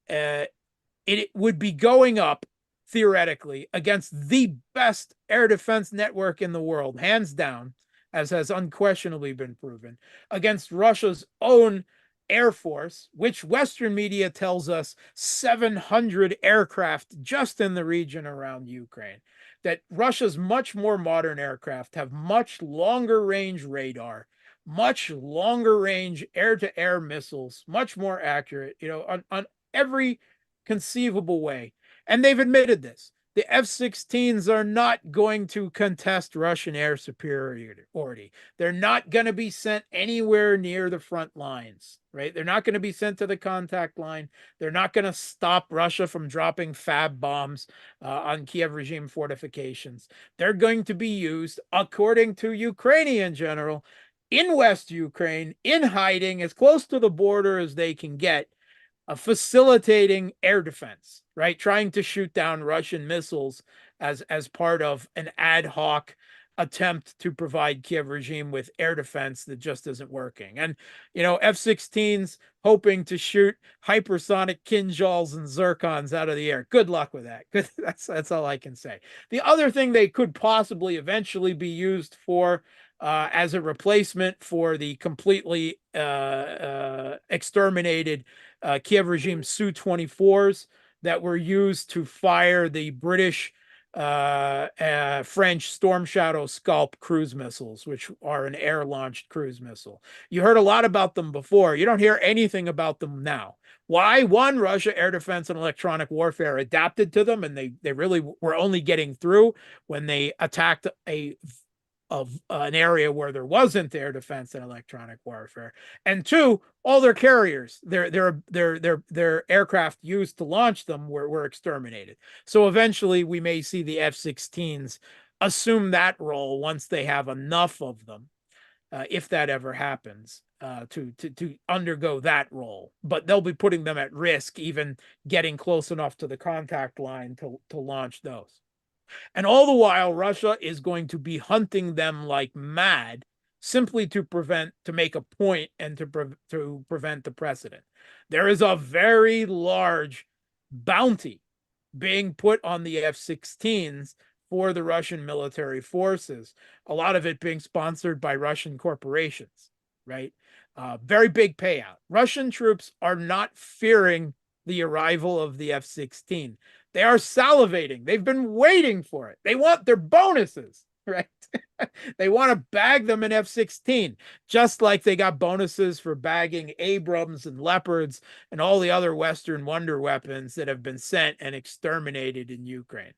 It would be going up, theoretically, against the best air defense network in the world, hands down, as has unquestionably been proven, against Russia's own Air Force, which Western media tells us 700 aircraft just in the region around Ukraine. That Russia's much more modern aircraft have much longer range radar, much longer range air-to-air missiles, much more accurate, on every conceivable way. And they've admitted this. The F-16s are not going to contest Russian air superiority. They're not going to be sent anywhere near the front lines, right? They're not going to be sent to the contact line. They're not going to stop Russia from dropping fab bombs on Kiev regime fortifications. They're going to be used, according to Ukrainian general, in West Ukraine, in hiding, as close to the border as they can get, facilitating air defense, right? Trying to shoot down Russian missiles as part of an ad hoc attempt to provide Kiev regime with air defense that just isn't working. And, F-16s hoping to shoot hypersonic Kinzhals and Zircons out of the air. Good luck with that. That's all I can say. The other thing they could possibly eventually be used for as a replacement for the completely exterminated Kiev regime Su-24s that were used to fire the British French Storm Shadow Scalp cruise missiles, which are an air-launched cruise missile. You heard a lot about them before. You don't hear anything about them now. Why? One, Russia air defense and electronic warfare adapted to them, and they really were only getting through when they attacked an area where there wasn't air defense and electronic warfare. And two, all their carriers, their aircraft used to launch them were exterminated. So eventually we may see the F-16s assume that role once they have enough of them, if that ever happens, to undergo that role. But they'll be putting them at risk, even getting close enough to the contact line to launch those. And all the while, Russia is going to be hunting them like mad, simply to make a point and to prevent the precedent. There is a very large bounty being put on the F-16s for the Russian military forces, a lot of it being sponsored by Russian corporations, right? Very big payout. Russian troops are not fearing the arrival of the F-16. They are salivating. They've been waiting for it. They want their bonuses, right? They want to bag them an F-16, just like they got bonuses for bagging Abrams and Leopards and all the other Western wonder weapons that have been sent and exterminated in Ukraine.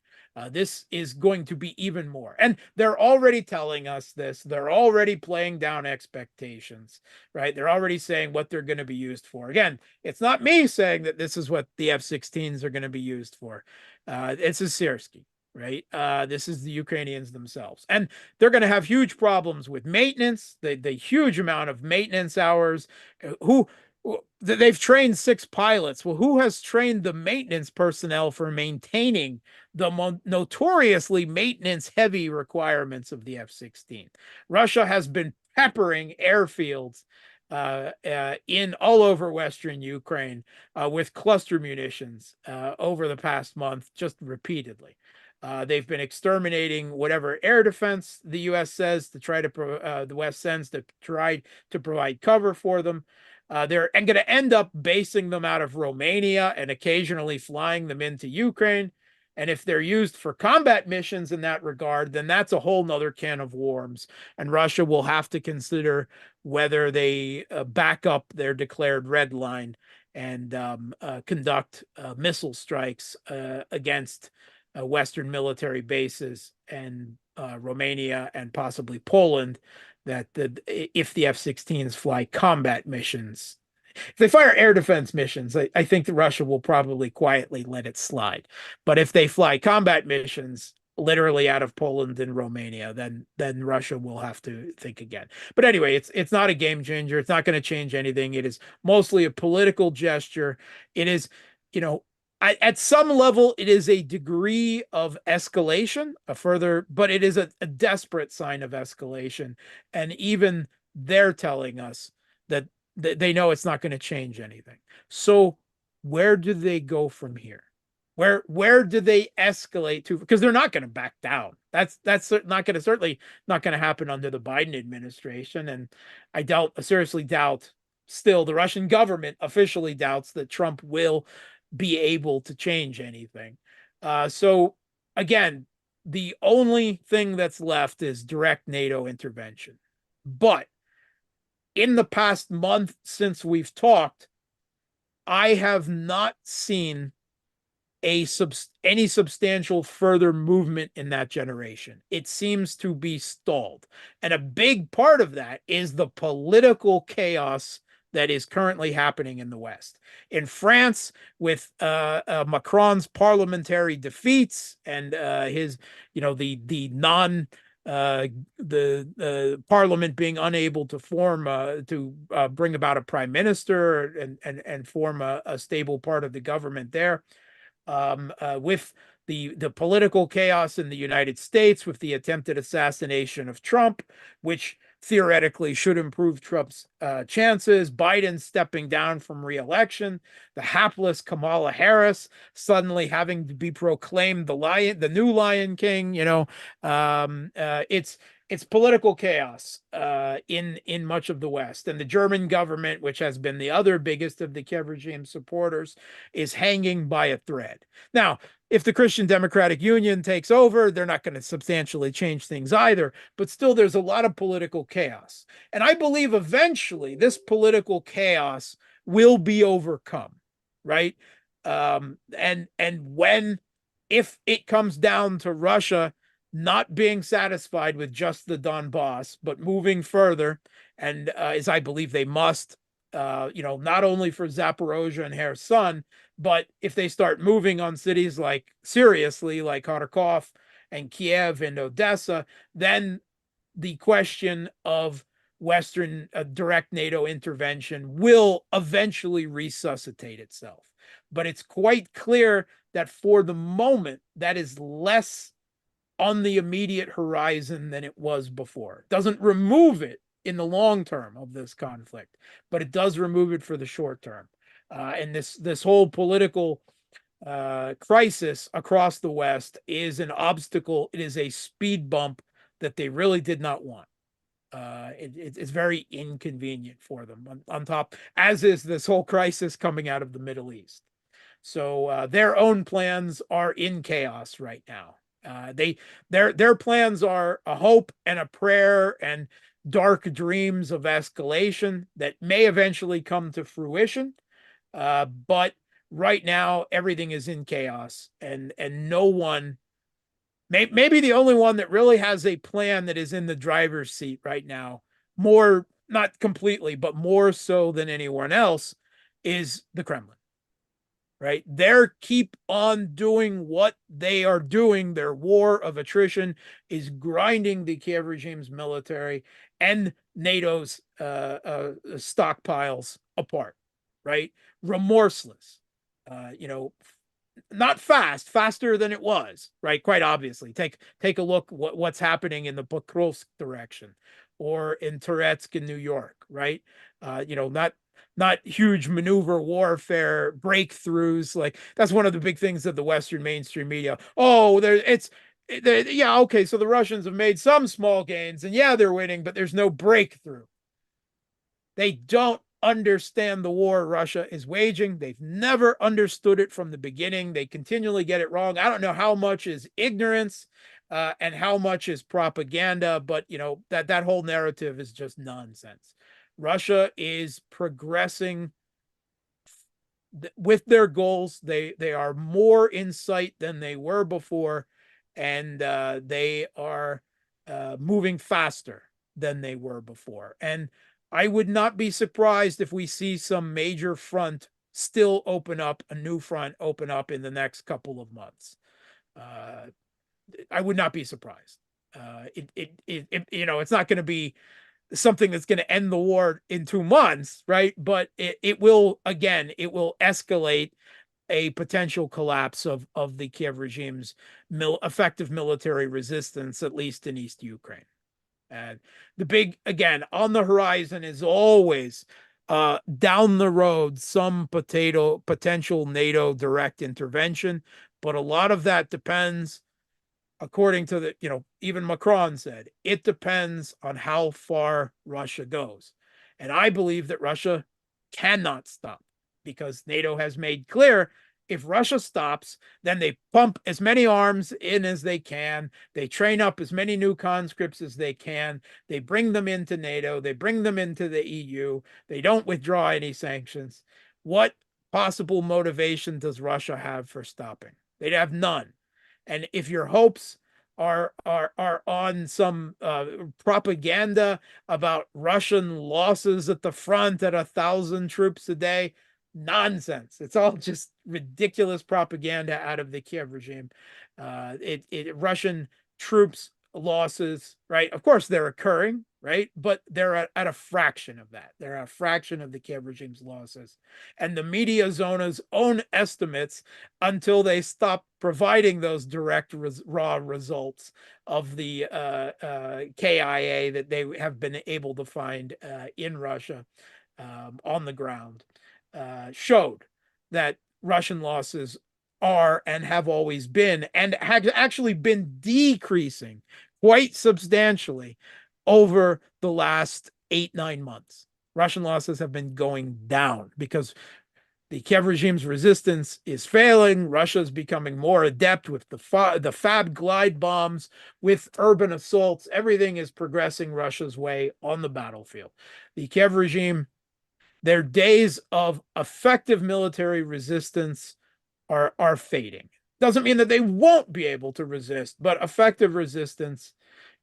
This is going to be even more. And they're already telling us this. They're already playing down expectations, right? They're already saying what they're going to be used for. Again, it's not me saying that this is what the F-16s are going to be used for. It's a Syrskyi, right? This is the Ukrainians themselves. And they're going to have huge problems with maintenance, the huge amount of maintenance hours. They've trained 6 pilots. Well, who has trained the maintenance personnel for maintaining the notoriously maintenance-heavy requirements of the F-16? Russia has been peppering airfields in all over Western Ukraine with cluster munitions over the past month, just repeatedly. They've been exterminating whatever air defense the U.S. says to try to the West sends to try to provide cover for them. They're going to end up basing them out of Romania and occasionally flying them into Ukraine. And if they're used for combat missions in that regard, then that's a whole nother can of worms. And Russia will have to consider whether they back up their declared red line and conduct missile strikes against Western military bases and Romania and possibly Poland, that if the F-16s fly combat missions, if they fire air defense missions, I think that Russia will probably quietly let it slide. But if they fly combat missions literally out of Poland and Romania, then Russia will have to think again. But anyway, it's not a game changer. It's not going to change anything. It is mostly a political gesture. It is, at some level, it is a degree of escalation, but it is a desperate sign of escalation. And even they're telling us that they know it's not going to change anything. So where do they go from here? Where do they escalate to? Because they're not going to back down. That's certainly not going to happen under the Biden administration. And I seriously doubt, still the Russian government officially doubts that Trump will be able to change anything. So again, the only thing that's left is direct NATO intervention. But in the past month since we've talked, I have not seen any substantial further movement in that generation. It seems to be stalled. And a big part of that is the political chaos that is currently happening in the West. In France, with Macron's parliamentary defeats and his, the parliament being unable to form bring about a prime minister and form a stable part of the government there, with the political chaos in the United States, with the attempted assassination of Trump, which theoretically should improve Trump's chances, Biden stepping down from re-election, the hapless Kamala Harris suddenly having to be proclaimed the new Lion King. It's it's political chaos in much of the West, and the German government, which has been the other biggest of the Kiev regime supporters, is hanging by a thread. Now, if the Christian Democratic Union takes over, they're not going to substantially change things either, but still there's a lot of political chaos. And I believe eventually this political chaos will be overcome, right? And when, if it comes down to Russia not being satisfied with just the Donbass, but moving further, and as I believe they must, not only for Zaporozhye and Kherson, but if they start moving on cities like seriously, like Kharkov and Kiev and Odessa, then the question of Western direct NATO intervention will eventually resuscitate itself. But it's quite clear that for the moment, that is less on the immediate horizon than it was before. It doesn't remove it in the long term of this conflict, but it does remove it for the short term. And this whole political crisis across the West is an obstacle. It is a speed bump that they really did not want. It's very inconvenient for them on top, as is this whole crisis coming out of the Middle East. So their own plans are in chaos right now. Their plans are a hope and a prayer and dark dreams of escalation that may eventually come to fruition. But right now everything is in chaos, and no one, maybe the only one that really has a plan that is in the driver's seat right now, more, not completely, but more so than anyone else, is the Kremlin. Right? They're keep on doing what they are doing. Their war of attrition is grinding the Kiev regime's military and NATO's stockpiles apart, right? Remorseless, not faster than it was, right? Quite obviously. Take a look what's happening in the Pokrovsk direction or in Toretsk in New York, right? Not huge maneuver warfare breakthroughs. Like, that's one of the big things of the Western mainstream media. Oh, yeah, okay, so the Russians have made some small gains, and yeah, they're winning, but there's no breakthrough. They don't understand the war Russia is waging. They've never understood it from the beginning. They continually get it wrong. I don't know how much is ignorance and how much is propaganda, but that whole narrative is just nonsense. Russia is progressing with their goals. They are more in sight than they were before, and they are moving faster than they were before. And I would not be surprised if we see some major front still open up, a new front open up in the next couple of months. I would not be surprised. It's not going to be something that's going to end the war in 2 months, right? But it will escalate a potential collapse of the Kiev regime's effective military resistance, at least in East Ukraine. And the big, again, on the horizon is always down the road some potential NATO direct intervention, but a lot of that depends, according to even Macron said, it depends on how far Russia goes. And I believe that Russia cannot stop, because NATO has made clear if Russia stops, then they pump as many arms in as they can. They train up as many new conscripts as they can. They bring them into NATO. They bring them into the EU. They don't withdraw any sanctions. What possible motivation does Russia have for stopping? They'd have none. And if your hopes are on some propaganda about Russian losses at the front at 1,000 troops a day, nonsense. It's all just ridiculous propaganda out of the Kiev regime. Russian troops losses, right? Of course, they're occurring, right? But they're at a fraction of that. They're at a fraction of the Kiev regime's losses. And the media zona's own estimates, until they stop providing those direct raw results of the KIA that they have been able to find in Russia on the ground, showed that Russian losses are and have always been, and have actually been decreasing quite substantially over the last 8-9 months. Russian losses have been going down because the Kiev regime's resistance is failing. Russia is becoming more adept with the Fab glide bombs, with urban assaults. Everything is progressing Russia's way on the battlefield. The Kiev regime, their days of effective military resistance are fading. Doesn't mean that they won't be able to resist, but effective resistance,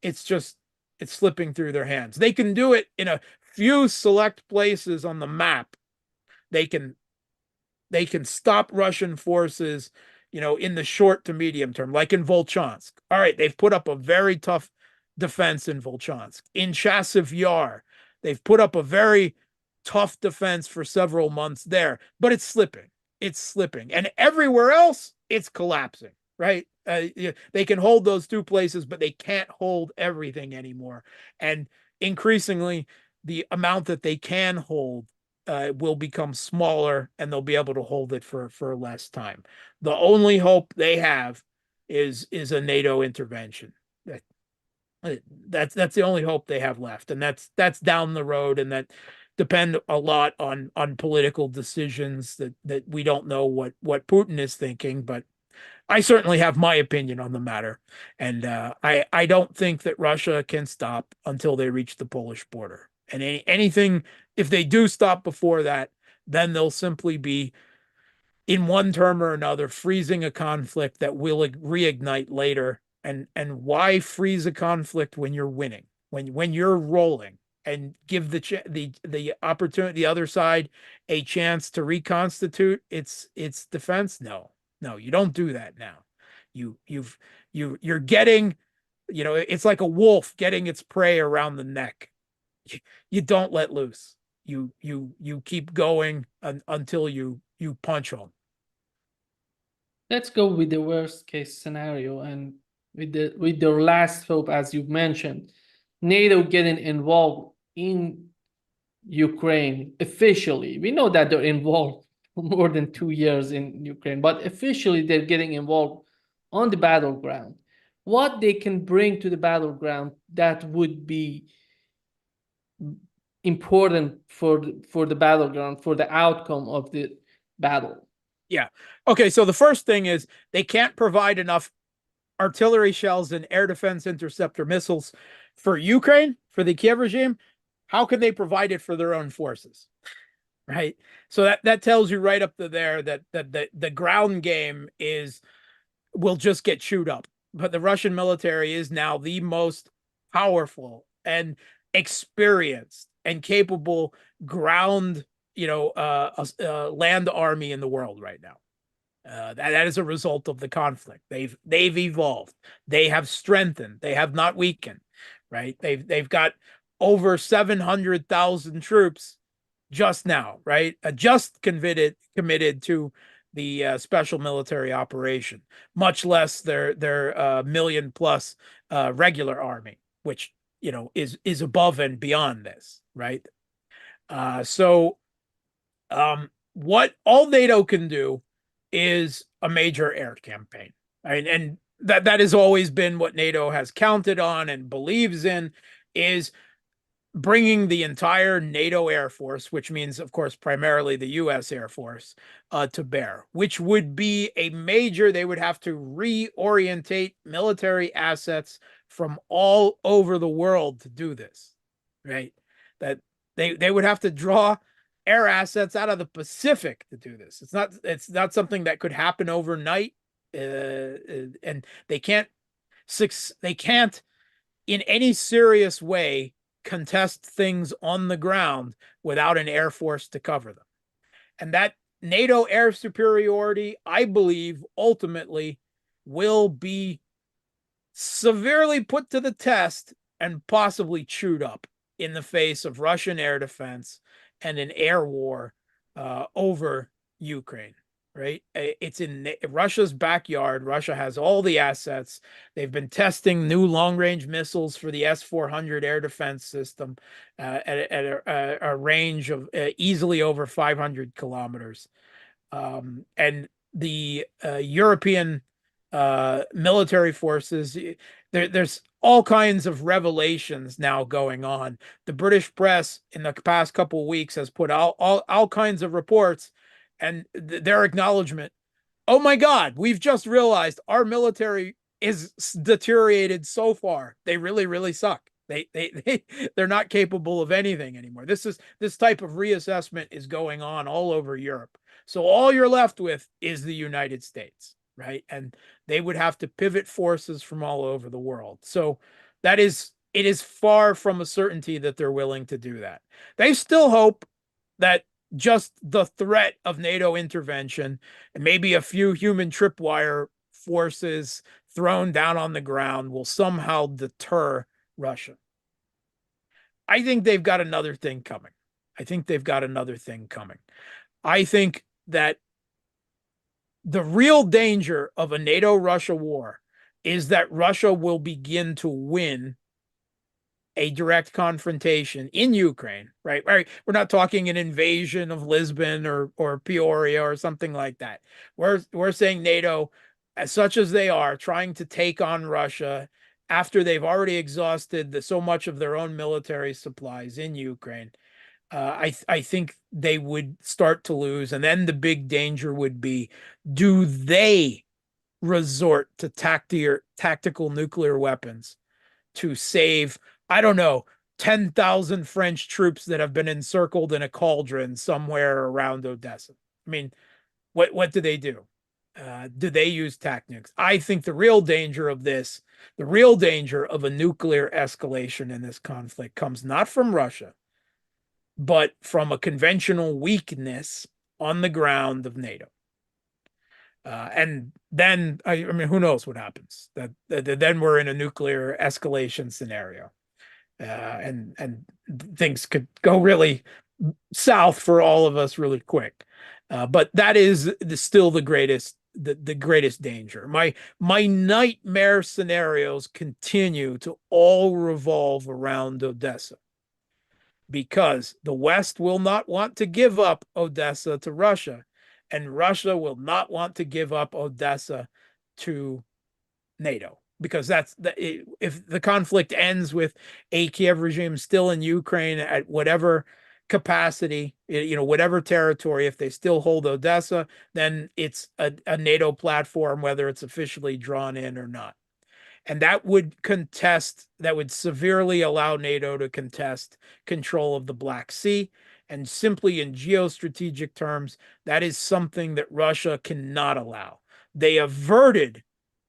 it's slipping through their hands. They can do it in a few select places on the map. They can stop Russian forces, in the short to medium term, like in Volchansk. All right, they've put up a very tough defense in Volchansk. In Chasiv Yar, they've put up a very tough defense for several months there, but it's slipping. It's slipping. And everywhere else, it's collapsing, right? They can hold those two places, but they can't hold everything anymore. And increasingly, the amount that they can hold will become smaller, and they'll be able to hold it for less time. The only hope they have is a NATO intervention. That's the only hope they have left, and that's down the road, and that depend a lot on political decisions that we don't know what Putin is thinking, but I certainly have my opinion on the matter, and I don't think that Russia can stop until they reach the Polish border. And anything, if they do stop before that, then they'll simply be, in one term or another, freezing a conflict that will reignite later. And why freeze a conflict when you're winning, when you're rolling, and give the opportunity, the other side, a chance to reconstitute its defense? No, you don't do that now. You're getting, it's like a wolf getting its prey around the neck. You don't let loose. You keep going until you punch them. Let's go with the worst case scenario, and with their last hope, as you've mentioned, NATO getting involved in Ukraine officially. We know that they're involved for more than 2 years in Ukraine, but officially they're getting involved on the battleground. What they can bring to the battleground that would be important for the battleground, for the outcome of the battle. Yeah. Okay, so the first thing is they can't provide enough artillery shells and air defense interceptor missiles for Ukraine, for the Kiev regime. How can they provide it for their own forces? Right. So that tells you right up to there that the ground game will just get chewed up. But the Russian military is now the most powerful and experienced and capable ground, land army in the world right now. That is a result of the conflict. They've evolved. They have strengthened. They have not weakened. Right. They've got over 700,000 troops just now. Right. Just committed to the special military operation, much less their million plus regular army, which is above and beyond this. Right. So what all NATO can do is a major air campaign. And that has always been what NATO has counted on and believes in, is bringing the entire NATO Air Force, which means, of course, primarily the U.S. Air Force, to bear, which would be a major, they would have to reorientate military assets from all over the world to do this, right? That they would have to draw air assets out of the Pacific to do this. It's not something that could happen overnight, and they can't in any serious way contest things on the ground without an air force to cover them. And that NATO air superiority, I believe, ultimately will be severely put to the test and possibly chewed up in the face of Russian air defense and an air war over Ukraine, right? It's in Russia's backyard. Russia has all the assets. They've been testing new long-range missiles for the S-400 air defense system at a range of easily over 500 kilometers. And the European military forces, there's all kinds of revelations now going on. The British press in the past couple of weeks has put out all kinds of reports, and their acknowledgement. Oh my God, we've just realized our military is deteriorated so far. They really, really suck. They're not capable of anything anymore. This type of reassessment is going on all over Europe. So all you're left with is the United States, right? And they would have to pivot forces from all over the world. So it is far from a certainty that they're willing to do that. They still hope that just the threat of NATO intervention and maybe a few human tripwire forces thrown down on the ground will somehow deter Russia. I think they've got another thing coming. I think that the real danger of a NATO-Russia war is that Russia will begin to win a direct confrontation in Ukraine, right? Right. We're not talking an invasion of Lisbon or Peoria or something like that. We're saying NATO, as such as they are, trying to take on Russia after they've already exhausted so much of their own military supplies in Ukraine. I think they would start to lose, and then the big danger would be: do they resort to tactical nuclear weapons to save, I don't know, 10,000 French troops that have been encircled in a cauldron somewhere around Odessa? I mean, what do they do? Do they use tactics? I think the real danger of a nuclear escalation in this conflict comes not from Russia, but from a conventional weakness on the ground of NATO. And then, I mean, who knows what happens? Then we're in a nuclear escalation scenario, and things could go really south for all of us really quick. But that is still the greatest danger. My nightmare scenarios continue to all revolve around Odessa, because the West will not want to give up Odessa to Russia, and Russia will not want to give up Odessa to NATO, because if the conflict ends with a Kiev regime still in Ukraine at whatever capacity, whatever territory, if they still hold Odessa, then it's a NATO platform, whether it's officially drawn in or not. And that would severely allow NATO to contest control of the Black Sea. And simply in geostrategic terms, that is something that Russia cannot allow. They averted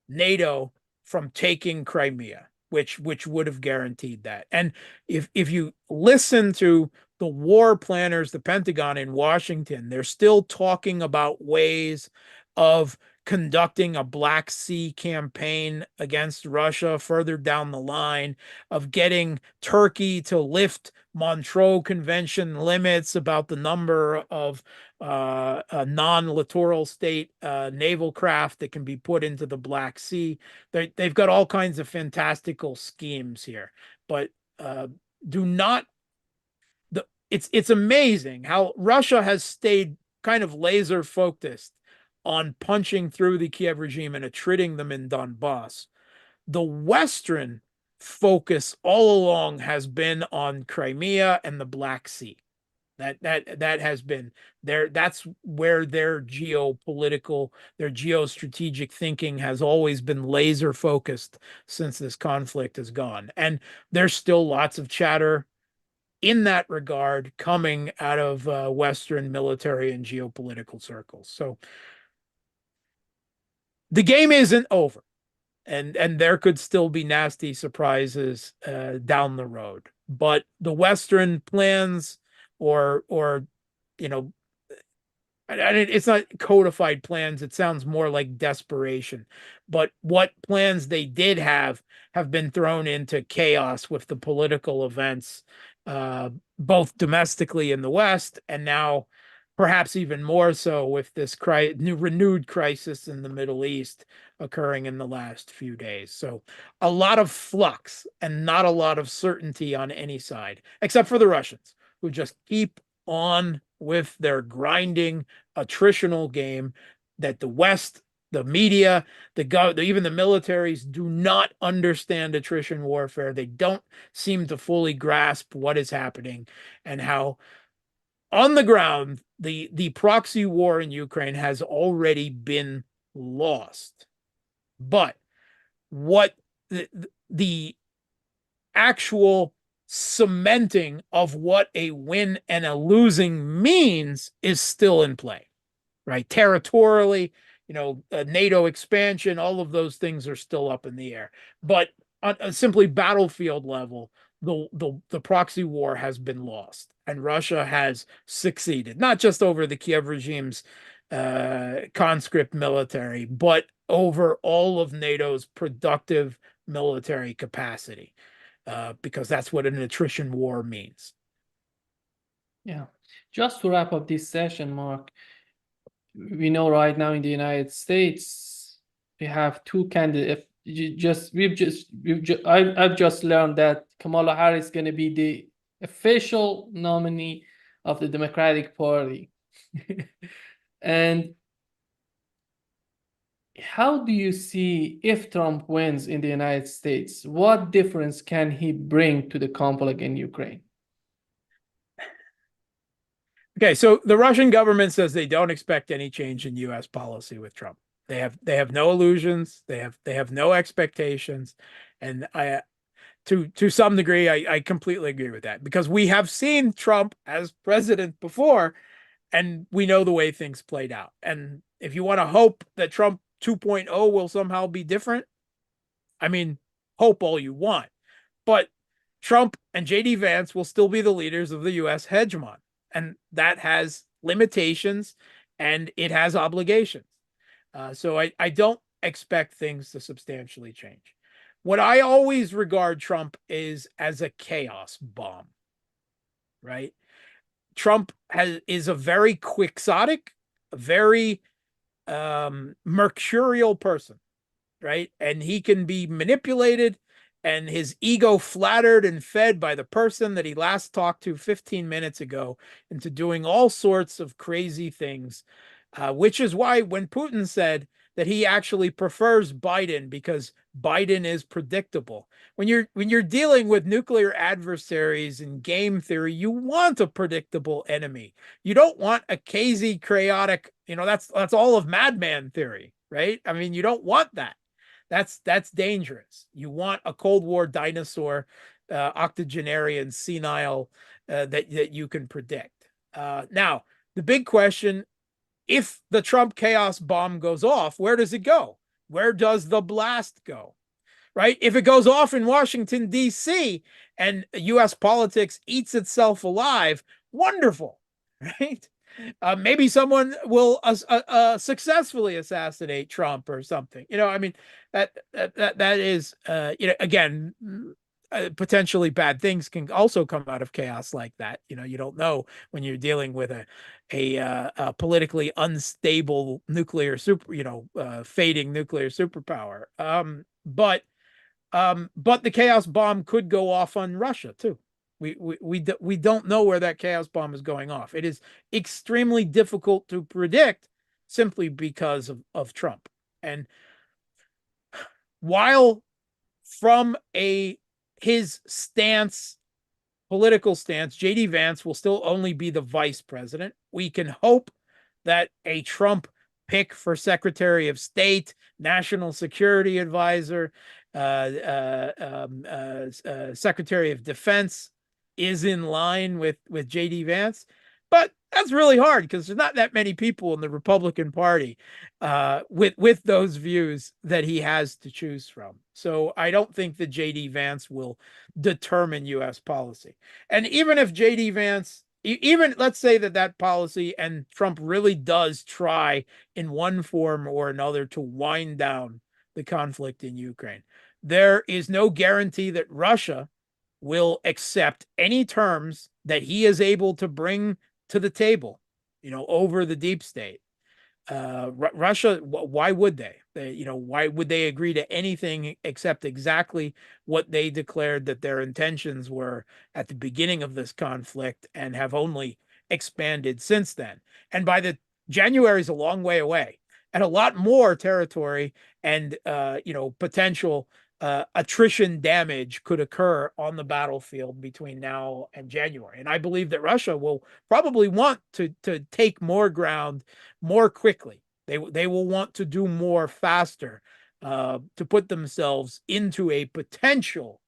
NATO from taking Crimea, which would have guaranteed that. And if you listen to the war planners, the Pentagon in Washington, they're still talking about ways of conducting a Black Sea campaign against Russia further down the line, of getting Turkey to lift Montreux Convention limits about the number of non-littoral state naval craft that can be put into the Black Sea. They've got all kinds of fantastical schemes here, but it's amazing how Russia has stayed kind of laser focused on punching through the Kiev regime and attriting them in Donbass. The Western focus all along has been on Crimea and the Black Sea. That has been that's where their geostrategic thinking has always been laser focused since this conflict has gone. And there's still lots of chatter in that regard coming out of Western military and geopolitical circles. So the game isn't over, and there could still be nasty surprises down the road. But the Western plans, or it's not codified plans. It sounds more like desperation. But what plans they did have been thrown into chaos with the political events, both domestically in the West, and now perhaps even more so with this renewed crisis in the Middle East occurring in the last few days. So a lot of flux and not a lot of certainty on any side, except for the Russians, who just keep on with their grinding attritional game that the West The media, even the militaries do not understand attrition warfare. They don't seem to fully grasp what is happening and how on the ground the proxy war in Ukraine has already been lost. But what the actual cementing of what a win and a losing means is still in play, right? Territorially, NATO expansion, all of those things are still up in the air. But on a simply battlefield level, the proxy war has been lost, and Russia has succeeded, not just over the Kiev regime's conscript military, but over all of NATO's productive military capacity, because that's what an attrition war means. Yeah. Just to wrap up this session, Mark, we know right now in the United States we have two candidates. I've just learned that Kamala Harris is going to be the official nominee of the Democratic Party. And how do you see, if Trump wins in the United States, what difference can he bring to the conflict in Ukraine? Okay, so the Russian government says they don't expect any change in U.S. policy with Trump. They have no illusions. They have no expectations, and to some degree I completely agree with that, because we have seen Trump as president before, and we know the way things played out. And if you want to hope that Trump 2.0 will somehow be different, I mean, hope all you want, but Trump and JD Vance will still be the leaders of the U.S. hegemon. And that has limitations and it has obligations. So I don't expect things to substantially change. What I always regard Trump is as a chaos bomb, right? Trump is a very quixotic, very mercurial person, right? And he can be manipulated and his ego flattered and fed by the person that he last talked to 15 minutes ago into doing all sorts of crazy things, which is why when Putin said that he actually prefers Biden because Biden is predictable. When you're dealing with nuclear adversaries in game theory, you want a predictable enemy. You don't want a crazy, chaotic, that's all of madman theory, right? I mean, you don't want that. That's dangerous. You want a Cold War dinosaur, octogenarian, senile, that you can predict. Now, the big question: if the Trump chaos bomb goes off, where does it go? Where does the blast go? Right? If it goes off in Washington, D.C., and U.S. politics eats itself alive, wonderful, right? Maybe someone will successfully assassinate Trump or something. I mean, that is, again, potentially bad things can also come out of chaos like that. You don't know when you're dealing with a politically unstable nuclear fading nuclear superpower. But the chaos bomb could go off on Russia too. We don't know where that chaos bomb is going off. It is extremely difficult to predict simply because of Trump. And while from his political stance, JD Vance will still only be the vice president, we can hope that a Trump pick for Secretary of State, National Security Advisor, Secretary of Defense is in line with JD Vance. But that's really hard because there's not that many people in the Republican Party with those views that he has to choose from. So I don't think that JD Vance will determine U.S. policy. And even if JD Vance, even let's say that policy and Trump really does try in one form or another to wind down the conflict in Ukraine, there is no guarantee that Russia will accept any terms that he is able to bring to the table, over the deep state. Russia, why would they? Why would they agree to anything except exactly what they declared that their intentions were at the beginning of this conflict and have only expanded since then? And by January is a long way away. and a lot more territory and potential attrition damage could occur on the battlefield between now and January. And I believe that Russia will probably want to take more ground more quickly. They will want to do more faster to put themselves into a potential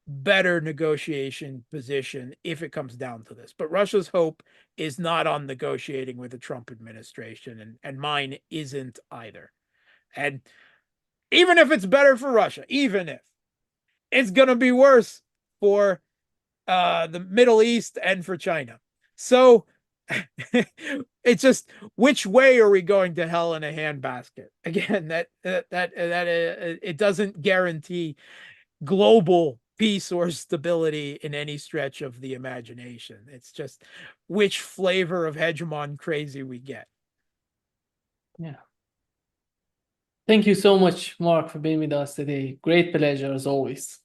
better negotiation position if it comes down to this. But Russia's hope is not on negotiating with the Trump administration, and mine isn't either. And even if it's better for Russia, even if it's going to be worse for the Middle East and for China. So it's just, which way are we going to hell in a handbasket? Again, that it doesn't guarantee global peace or stability in any stretch of the imagination. It's just which flavor of hegemon crazy we get. Yeah. Thank you so much, Mark, for being with us today. Great pleasure as always.